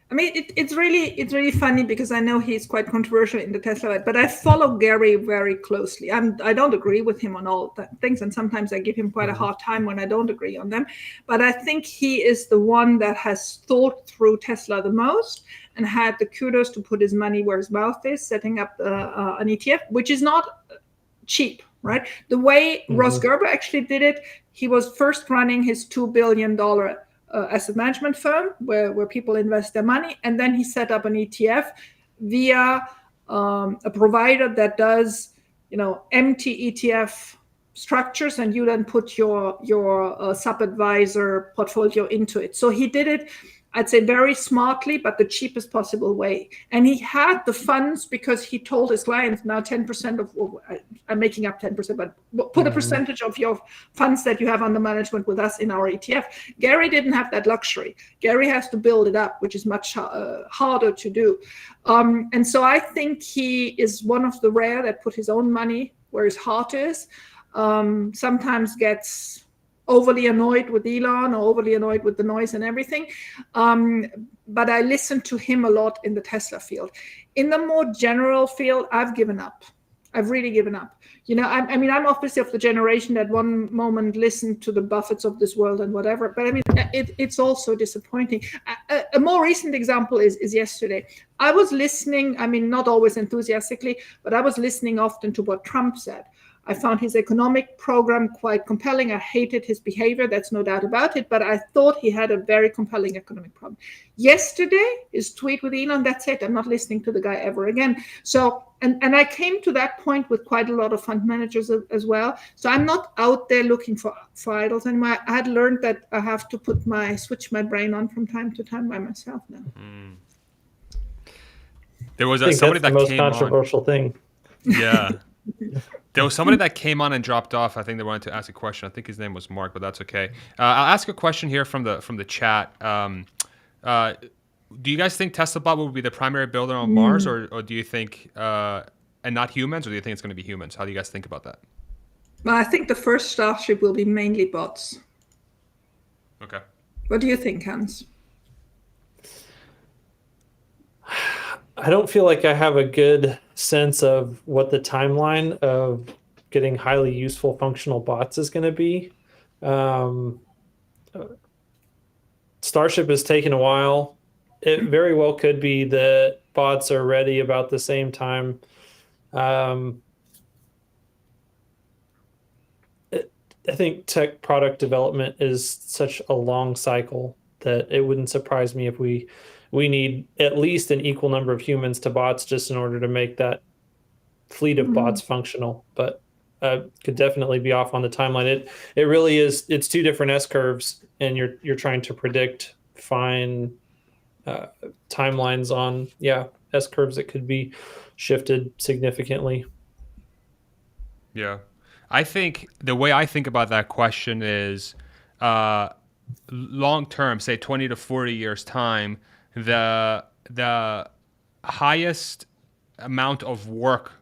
I mean, it's really funny because I know he's quite controversial in the Tesla, but I follow Gary very closely. I don't agree with him on all things, and sometimes I give him quite a hard time when I don't agree on them. But I think he is the one that has thought through Tesla the most and had the kudos to put his money where his mouth is, setting up an ETF, which is not cheap, right? The way Ross Gerber actually did it, he was first running his $2 billion asset management firm where people invest their money, and then he set up an ETF via a provider that does empty ETF structures, and you then put your sub-advisor portfolio into it. So he did it, I'd say, very smartly, but the cheapest possible way. And he had the funds because he told his clients, now 10% of, I'm making up 10%, but put a percentage of your funds that you have under management with us in our ETF. Gary didn't have that luxury. Gary has to build it up, which is much harder to do. And so I think he is one of the rare that put his own money where his heart is. Sometimes gets overly annoyed with Elon or overly annoyed with the noise and everything. But I listen to him a lot in the Tesla field. In the more general field, I've given up. I've really given up. I mean, I'm obviously of the generation that one moment listened to the Buffetts of this world and whatever, but I mean, it's also disappointing. A more recent example is yesterday. I was listening, I mean, not always enthusiastically, but I was listening often to what Trump said. I found his economic program quite compelling. I hated his behavior, that's no doubt about it, but I thought he had a very compelling economic program. Yesterday, his tweet with Elon, that's it. I'm not listening to the guy ever again. So, and I came to that point with quite a lot of fund managers as well. So I'm not out there looking for idols anymore. I had learned that I have to switch my brain on from time to time by myself now. There was somebody that came on. Most controversial thing. Yeah. There was somebody that came on and dropped off. I think they wanted to ask a question. I think his name was Mark, but that's okay. I'll ask a question here from the chat. Do you guys think Tesla Bot will be the primary builder on Mars, or do you think, and not humans, or do you think it's going to be humans? How do you guys think about that? Well, I think the first Starship will be mainly bots. Okay. What do you think, Hans? I don't feel like I have a good sense of what the timeline of getting highly useful functional bots is going to be. Starship has taken a while. It very well could be that bots are ready about the same time. I think tech product development is such a long cycle that it wouldn't surprise me if we need at least an equal number of humans to bots just in order to make that fleet of bots functional. But could definitely be off on the timeline. It really is. It's two different S curves, and you're trying to predict fine timelines on S curves that could be shifted significantly. Yeah, I think the way I think about that question is long term, say 20 to 40 years time. The highest amount of work,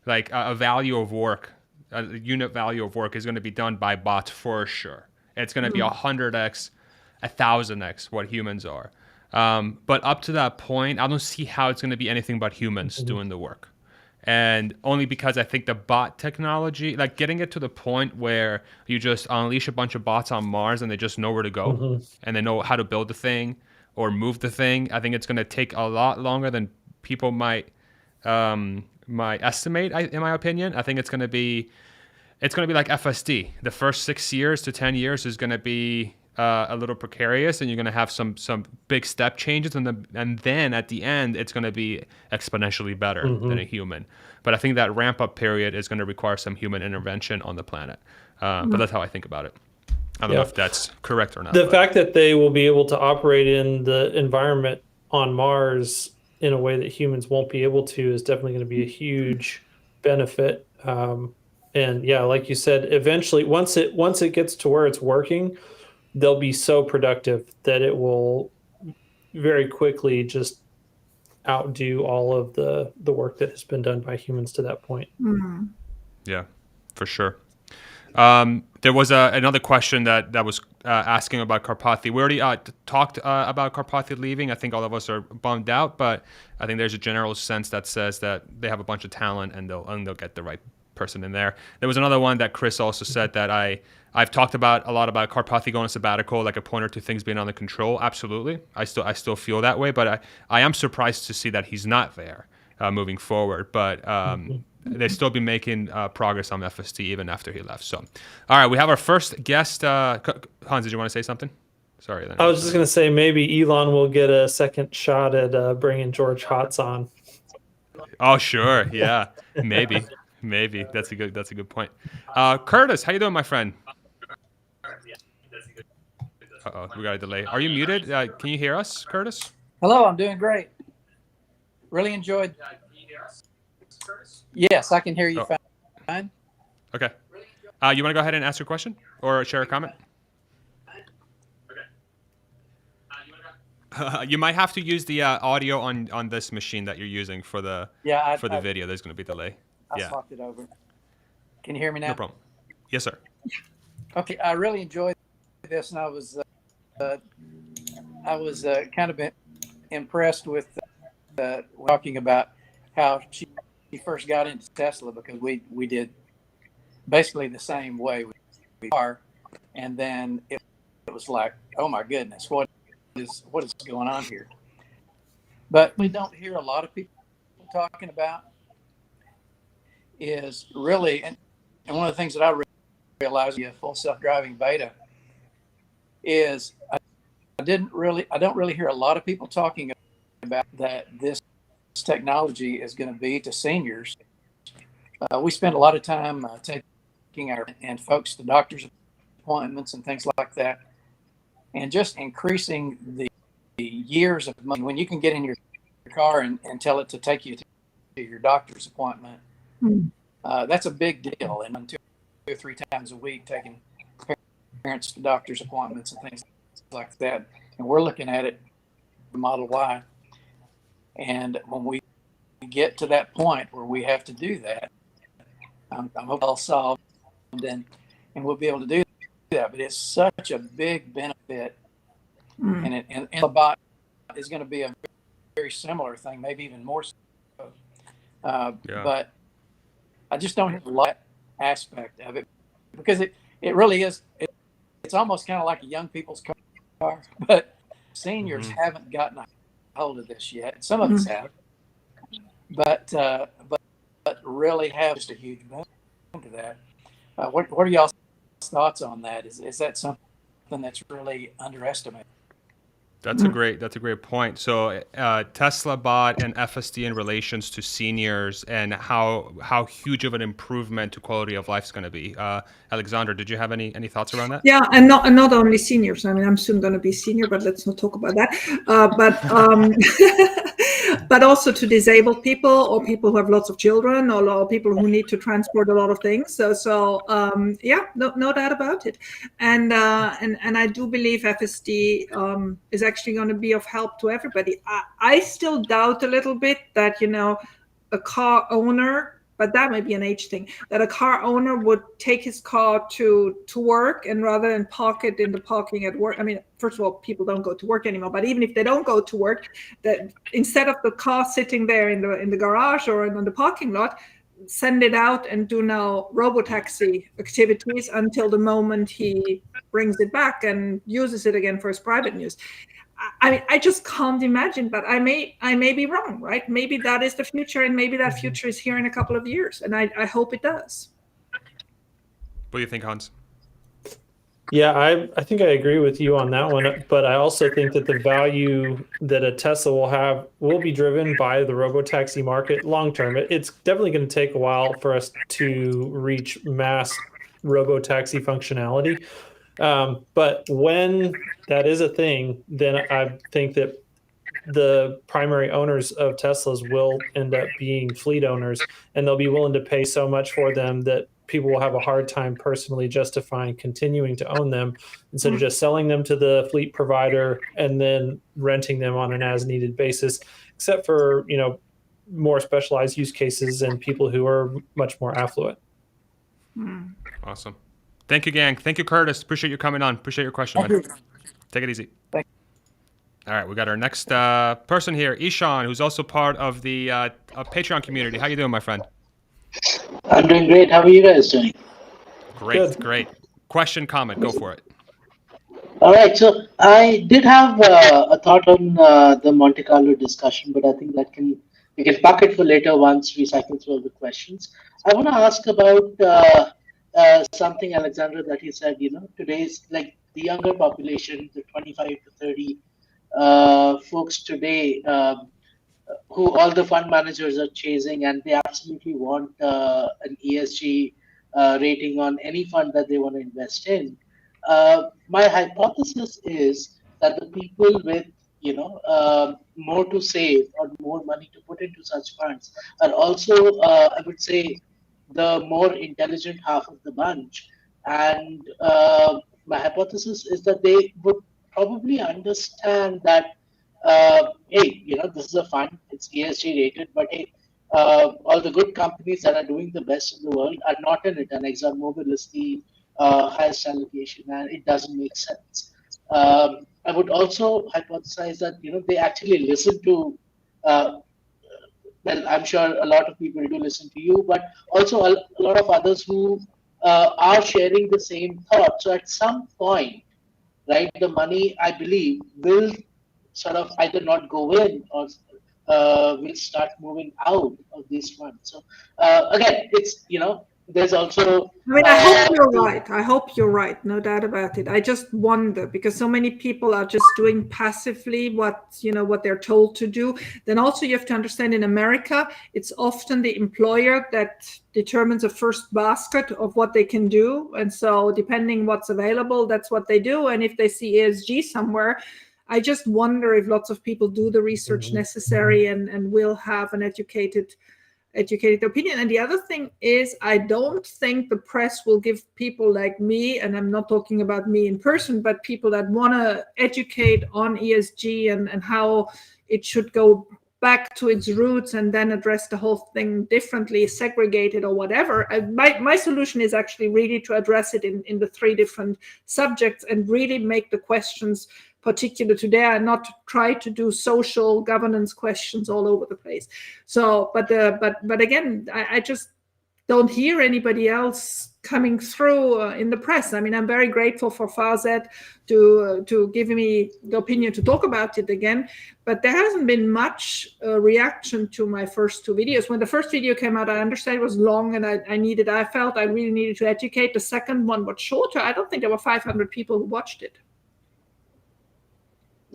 like a value of work, a unit value of work, is going to be done by bots for sure. It's going to be 100x, 1,000x what humans are. But up to that point, I don't see how it's going to be anything but humans doing the work. And only because I think the bot technology, like getting it to the point where you just unleash a bunch of bots on Mars and they just know where to go and they know how to build the thing or move the thing. I think it's going to take a lot longer than people might estimate. In my opinion, I think it's going to be like FSD. The first 6 years to 10 years is going to be a little precarious, and you're going to have some big step changes, and then at the end, it's going to be exponentially better than a human. But I think that ramp up period is going to require some human intervention on the planet. But that's how I think about it. I don't know if that's correct or not. The fact that they will be able to operate in the environment on Mars in a way that humans won't be able to is definitely going to be a huge benefit. And yeah, like you said, eventually, once it gets to where it's working, they'll be so productive that it will very quickly just outdo all of the work that has been done by humans to that point. Yeah, for sure. There was another question that was asking about Karpathy. We already talked about Karpathy leaving. I think all of us are bummed out, but I think there's a general sense that says that they have a bunch of talent and they'll get the right person in there. There was another one that Chris also said that I've talked about a lot about Karpathy going to sabbatical, like a pointer to things being under control. Absolutely, I still feel that way, but I am surprised to see that he's not there moving forward. But they still be making progress on FST even after he left. So, all right, we have our first guest. Hans, did you want to say something? Sorry. I was just going to say maybe Elon will get a second shot at bringing George Hotz on. Oh, sure. Yeah, maybe. That's a good point. Curtis, how you doing, my friend? Uh-oh, we got a delay. Are you muted? Can you hear us, Curtis? Hello, I'm doing great. Really enjoyed. Yes, I can hear you fine. Okay. You want to go ahead and ask your question or share a comment? You might have to use the audio on this machine that you're using for the video. There's going to be a delay. I swapped it over. Can you hear me now? No problem. Yes, sir. Okay, I really enjoyed this, and I was kind of impressed with talking about how she first got into Tesla, because we did basically the same way we are, and then it was like, oh my goodness, what is going on here? But we don't hear a lot of people talking about is really, and one of the things that I realized the full self-driving beta is I don't really hear a lot of people talking about that this technology is going to be to seniors. We spend a lot of time taking our folks to doctor's appointments and things like that, and just increasing the years of money. When you can get in your car and tell it to take you to your doctor's appointment, that's a big deal. And 2 or 3 times a week, taking parents to doctor's appointments and things like that. And we're looking at it Model Y. And when we get to that point where we have to do that, I'm hoping it'll solve and we'll be able to do that. But it's such a big benefit, and the bot is going to be a very similar thing, maybe even more so. But I just don't have a lot aspect of it, because it really is. It's almost kind of like a young people's car, but seniors haven't gotten a hold of this yet. Some of us have, but really have just a huge benefit to that. What are y'all's thoughts on that? Is that something that's really underestimated? That's a great point. So Tesla bot and FSD in relations to seniors and how huge of an improvement to quality of life is going to be. Alexandra, did you have any thoughts around that? Yeah, and not only seniors. I mean, I'm soon going to be senior, but let's not talk about that. But also to disabled people, or people who have lots of children, or people who need to transport a lot of things. So no doubt about it. And I do believe FSD is actually going to be of help to everybody. I still doubt a little bit that, a car owner, but that might be an age thing, that a car owner would take his car to work, and rather than park it in the parking at work. I mean, first of all, people don't go to work anymore, but even if they don't go to work, that instead of the car sitting there in the garage or in the parking lot, send it out and do now robotaxi activities until the moment he brings it back and uses it again for his private use. I mean, I just can't imagine, but I may be wrong, right? Maybe that is the future, and maybe that future is here in a couple of years, and I hope it does. What do you think, Hans? Yeah, I think I agree with you on that one, but I also think that the value that a Tesla will have will be driven by the robotaxi market long term. It's definitely going to take a while for us to reach mass robotaxi functionality. But when that is a thing, then I think that the primary owners of Teslas will end up being fleet owners, and they'll be willing to pay so much for them that people will have a hard time personally justifying continuing to own them, instead of just selling them to the fleet provider and then renting them on an as needed basis, except for, more specialized use cases and people who are much more affluent. Awesome. Thank you, gang. Thank you, Curtis. Appreciate you coming on. Appreciate your question, man. Take it easy. Thank All right, we got our next person here, Ishan, who's also part of the Patreon community. How you doing, my friend? I'm doing great. How are you guys doing? Great, great. Question, comment, go for it. All right. So I did have a thought on the Monte Carlo discussion, but I think we can park it for later once we cycle through all the questions. I want to ask about something, Alexandra, that you said. Today's like the younger population, the 25 to 30 folks today. Who all the fund managers are chasing, and they absolutely want an ESG rating on any fund that they want to invest in. My hypothesis is that the people with more to save or more money to put into such funds are also, I would say, the more intelligent half of the bunch. And my hypothesis is that they would probably understand that hey, this is a fund, it's ESG rated, but hey, all the good companies that are doing the best in the world are not in it, and ExxonMobil is the highest allocation, and it doesn't make sense. I would also hypothesize that they actually listen to. Well, I'm sure a lot of people do listen to you, but also a lot of others who are sharing the same thought. So at some point, right, the money, I believe, will sort of either not go in or will start moving out of these funds. So again, it's there's also. I mean, I hope you're right. I hope you're right. No doubt about it. I just wonder because so many people are just doing passively what they're told to do. Then also you have to understand in America, it's often the employer that determines a first basket of what they can do. And so depending what's available, that's what they do. And if they see ESG somewhere, I just wonder if lots of people do the research necessary and will have an educated opinion. And the other thing is, I don't think the press will give people like me, and I'm not talking about me in person, but people that want to educate on ESG and how it should go back to its roots and then address the whole thing differently, segregated or whatever. My solution is actually really to address it in the three different subjects and really make the questions particular to there and not try to do social governance questions all over the place. So, but again, I just don't hear anybody else coming through in the press. I mean, I'm very grateful for Farzad to give me the opinion to talk about it again, but there hasn't been much reaction to my first two videos. When the first video came out, I understand it was long and I felt I really needed to educate. The second one was shorter. I don't think there were 500 people who watched it.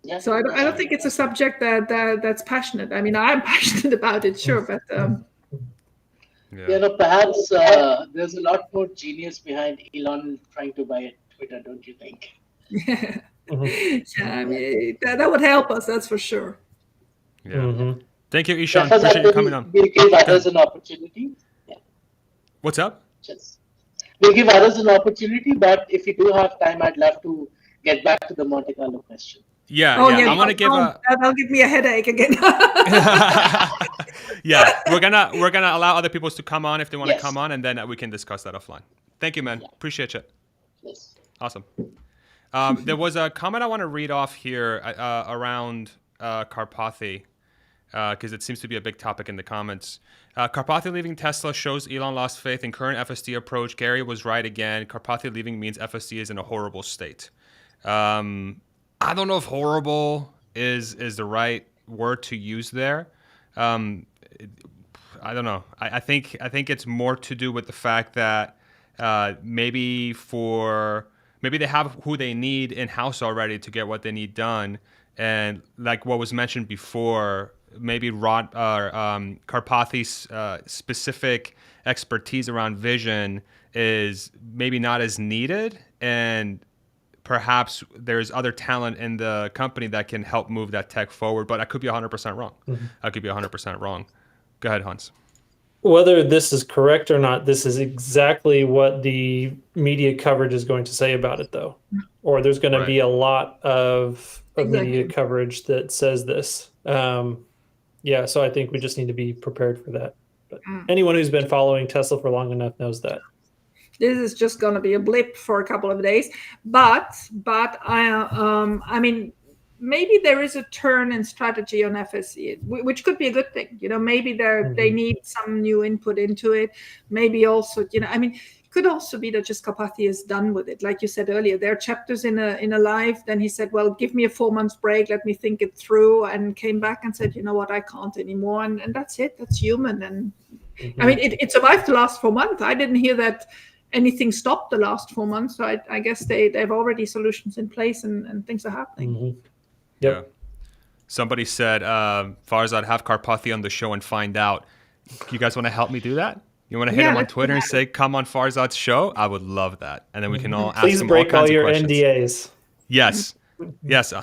Yeah. So I don't think it's a subject that's passionate. I mean, I'm passionate about it, sure, but perhaps there's a lot more genius behind Elon trying to buy Twitter, don't you think? Yeah, I mean that would help us, that's for sure. Yeah. Thank you, Ishan. Appreciate you coming on. We'll give others an opportunity. Yeah. What's up? We'll give others an opportunity, but if you do have time, I'd love to get back to the Monte Carlo question. Yeah, I want to give that'll give me a headache again. Yeah, we're gonna allow other people to come on if they want to come on, and then we can discuss that offline. Thank you, man. Appreciate you. Yes. Awesome. There was a comment I want to read off here around Karpathy, because it seems to be a big topic in the comments. Karpathy leaving Tesla shows Elon lost faith in current FSD approach. Gary was right again. Karpathy leaving means FSD is in a horrible state. I don't know if horrible is the right word to use there. I don't know. I think it's more to do with the fact that maybe they have who they need in house already to get what they need done, and like what was mentioned before, maybe Karpathy's specific expertise around vision is maybe not as needed, and perhaps there's other talent in the company that can help move that tech forward, but I could be 100% wrong. I could be 100% wrong. Go ahead, Hans. Whether this is correct or not, this is exactly what the media coverage is going to say about it, though. Or there's going to be a lot of media coverage that says this. So I think we just need to be prepared for that. But anyone who's been following Tesla for long enough knows that. this is just going to be a blip for a couple of days. But I mean, maybe there is a turn in strategy on FSC, which could be a good thing. Maybe they need some new input into it. Maybe also, I mean, it could also be that just Karpathy is done with it. Like you said earlier, there are chapters in a life. Then he said, well, give me a 4 months break. Let me think it through, and came back and said, you know what, I can't anymore. And that's it. That's human. And I mean, it survived the last 4 months. I didn't hear that anything stopped the last 4 months. So I guess they've already solutions in place and things are happening. Yep. Yeah. Somebody said, Farzad, have Karpathy on the show and find out. You guys want to help me do that? You want to hit him on Twitter and say, come on Farzad's show? I would love that. And then we can all ask Please him break all kinds all your of questions. NDAs. Yes. Yes.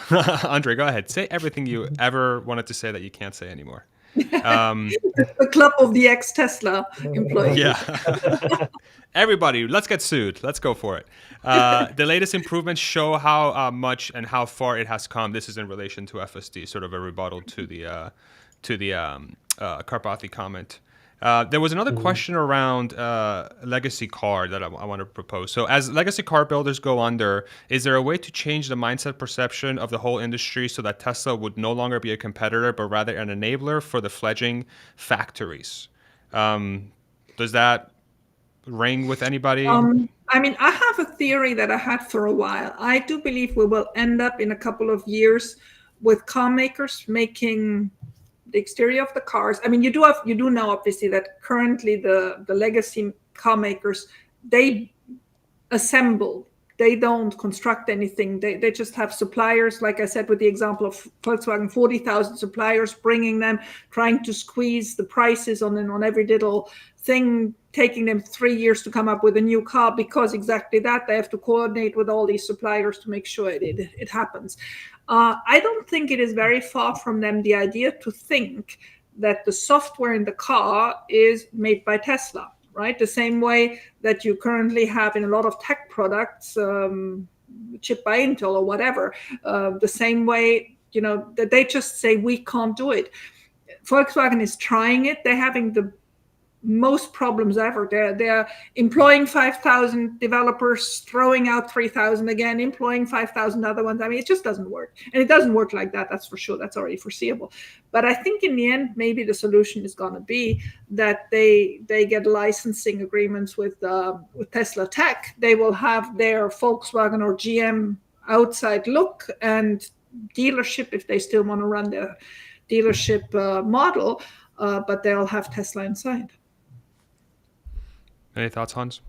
Andre, go ahead. Say everything you ever wanted to say that you can't say anymore. The club of the ex-Tesla employees. Yeah. Everybody, let's get sued. Let's go for it. The latest improvements show how much and how far it has come. This is in relation to FSD, sort of a rebuttal to the Karpathy comment. There was another question around legacy car that I want to propose. So as legacy car builders go under, is there a way to change the mindset perception of the whole industry so that Tesla would no longer be a competitor, but rather an enabler for the fledgling factories? Does that ring with anybody? I mean, I have a theory that I had for a while. I do believe we will end up in a couple of years with car makers making the exterior of the cars. I mean, you do know obviously that currently the legacy car makers, they assemble. They don't construct anything. They just have suppliers, like I said, with the example of Volkswagen, 40,000 suppliers, bringing them, trying to squeeze the prices on every little thing, taking them 3 years to come up with a new car, because exactly that, they have to coordinate with all these suppliers to make sure it happens. I don't think it is very far from them, the idea to think that the software in the car is made by Tesla. Right, the same way that you currently have in a lot of tech products, chipped by Intel or whatever. The same way, that they just say we can't do it. Volkswagen is trying it. They're having the most problems ever. They're employing 5,000 developers, throwing out 3,000 again, employing 5,000 other ones. I mean, it just doesn't work. And it doesn't work like that, that's for sure. That's already foreseeable. But I think in the end, maybe the solution is going to be that they get licensing agreements with Tesla Tech. They will have their Volkswagen or GM outside look and dealership, if they still want to run their dealership model, but they'll have Tesla inside. Any thoughts, Hans?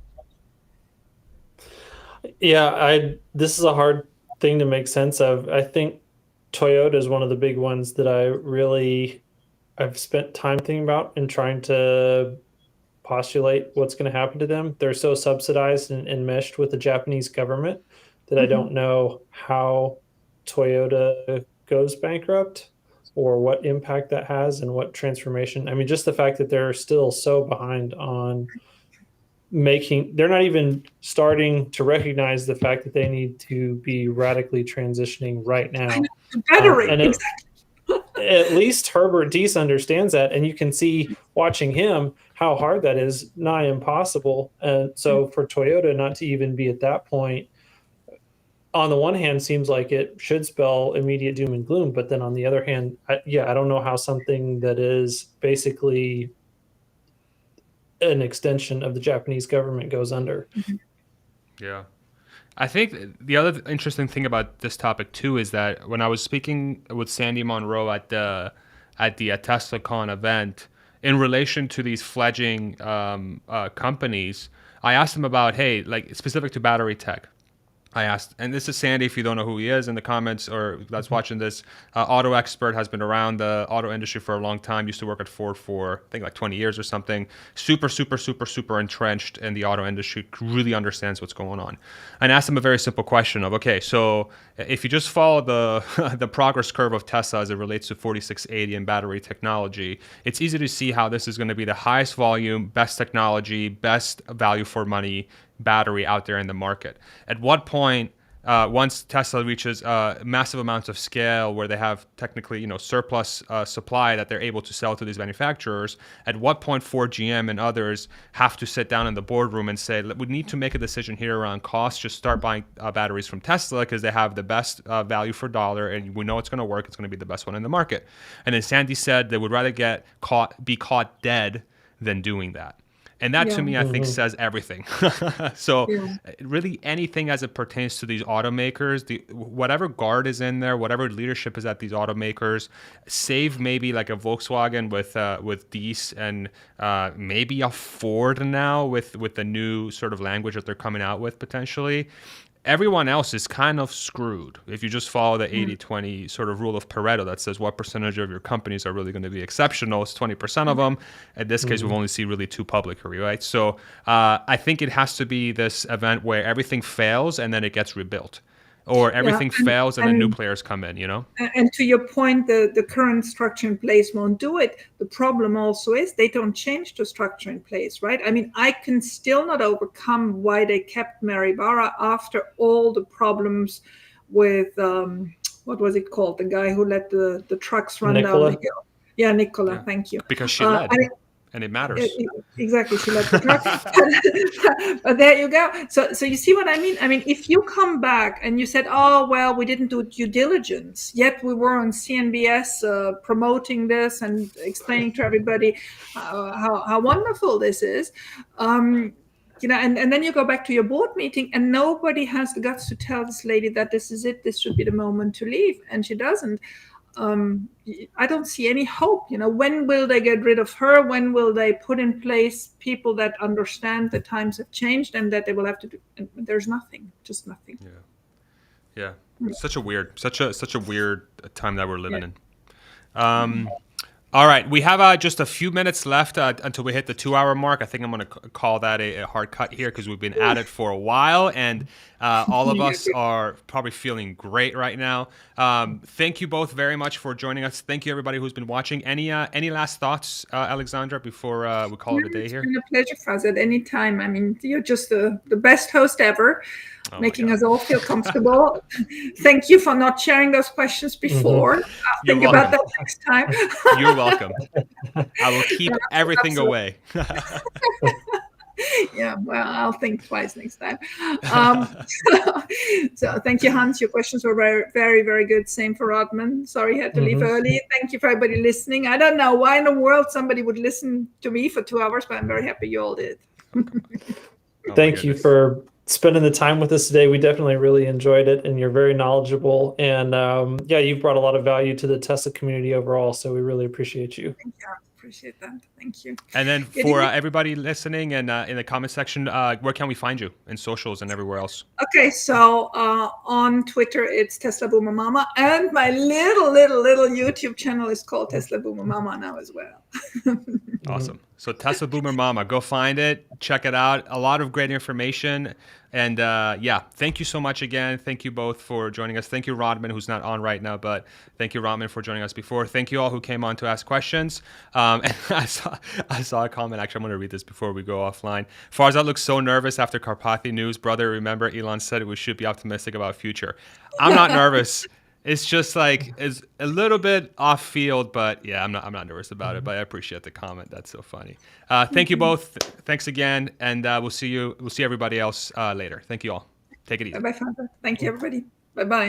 Yeah, this is a hard thing to make sense of. I think Toyota is one of the big ones that I've spent time thinking about and trying to postulate what's going to happen to them. They're so subsidized and meshed with the Japanese government that I don't know how Toyota goes bankrupt or what impact that has and what transformation. I mean, just the fact that they're still so behind on they're not even starting to recognize the fact that they need to be radically transitioning right now. At least Herbert Diess understands that, and you can see watching him how hard that is, nigh impossible. And so for Toyota not to even be at that point, on the one hand, seems like it should spell immediate doom and gloom, but then on the other hand, I don't know how something that is basically an extension of the Japanese government goes under. Yeah. I think the other interesting thing about this topic too is that when I was speaking with Sandy Monroe at the TeslaCon event in relation to these fledgling companies, I asked him about, hey, like specific to battery tech. I asked, and this is Sandy, if you don't know who he is in the comments or that's watching this, auto expert, has been around the auto industry for a long time, used to work at Ford for, I think, like 20 years or something, super entrenched in the auto industry, really understands what's going on. And asked him a very simple question of, okay, so if you just follow the progress curve of Tesla as it relates to 4680 and battery technology, it's easy to see how this is going to be the highest volume, best technology, best value for money battery out there in the market. At what point once Tesla reaches massive amounts of scale where they have technically, surplus supply that they're able to sell to these manufacturers, at what point Ford, GM, and others have to sit down in the boardroom and say, we need to make a decision here around cost. Just start buying batteries from Tesla because they have the best value for dollar, and we know it's going to work. It's going to be the best one in the market. And then Sandy said they would rather be caught dead than doing that. And that to me, I think, says everything. So really anything as it pertains to these automakers, whatever guard is in there, whatever leadership is at these automakers, save maybe like a Volkswagen with Diess and maybe a Ford now with the new sort of language that they're coming out with potentially. Everyone else is kind of screwed if you just follow the 80-20 sort of rule of Pareto that says what percentage of your companies are really going to be exceptional. It's 20% of them. In this case, we've only seen really 2 publicly, right? So I think it has to be this event where everything fails and then it gets rebuilt. Or everything fails and then new players come in, And to your point, the current structure in place won't do it. The problem also is they don't change the structure in place, right? I mean, I can still not overcome why they kept Mary Barra after all the problems with, what was it called? The guy who let the trucks run down the hill. Yeah, Nicola, thank you. Because she led. And it matters. Exactly. She led the truck. But there you go. So you see what I mean? I mean, if you come back and you said, oh, well, we didn't do due diligence, yet we were on CNBS promoting this and explaining to everybody how wonderful this is, and then you go back to your board meeting and nobody has the guts to tell this lady that this is it. This should be the moment to leave. And she doesn't. I don't see any hope. When will they get rid of her? When will they put in place people that understand the times have changed and that they will have to do? There's nothing, just nothing. Yeah. Such a weird time that we're living in. All right, we have just a few minutes left until we hit the 2-hour mark. I think I'm going to call that a hard cut here because we've been at it for a while, and all of us are probably feeling great right now. Thank you both very much for joining us. Thank you, everybody who's been watching. Any last thoughts, Alexandra, before we call it a day here? It's been a pleasure, Faz, at any time. I mean, you're just the best host ever. Making us all feel comfortable. Thank you for not sharing those questions before. I'll think about that next time. You're welcome. I will keep everything away. Yeah, well, I'll think twice next time. So thank you, Hans. Your questions were very, very, very good. Same for Rodman. Sorry, I had to leave early. Thank you for everybody listening. I don't know why in the world somebody would listen to me for 2 hours, but I'm very happy you all did. Thank you for spending the time with us today. We definitely really enjoyed it, and you're very knowledgeable. And you've brought a lot of value to the Tesla community overall. So we really appreciate you. Thank you. Appreciate that. Thank you. And then for everybody listening and in the comment section, where can we find you in socials and everywhere else? Okay, so on Twitter, it's Tesla Boomer Mama, and my little YouTube channel is called Tesla Boomer Mama now as well. Awesome. So Tesla Boomer Mama, go find it, check it out. A lot of great information. And thank you so much again. Thank you both for joining us. Thank you, Rodman, who's not on right now, but thank you, Rodman, for joining us before. Thank you all who came on to ask questions. And I saw a comment. Actually, I'm going to read this before we go offline. Farzad looks so nervous after Karpathy news. Brother, remember Elon said we should be optimistic about future. I'm not nervous. It's just like it's a little bit off field, but yeah, I'm not nervous about it. But I appreciate the comment. That's so funny. Thank you both. Thanks again, and we'll see everybody else later. Thank you all. Take it easy. Bye, Father. Thank you, everybody. Bye-bye.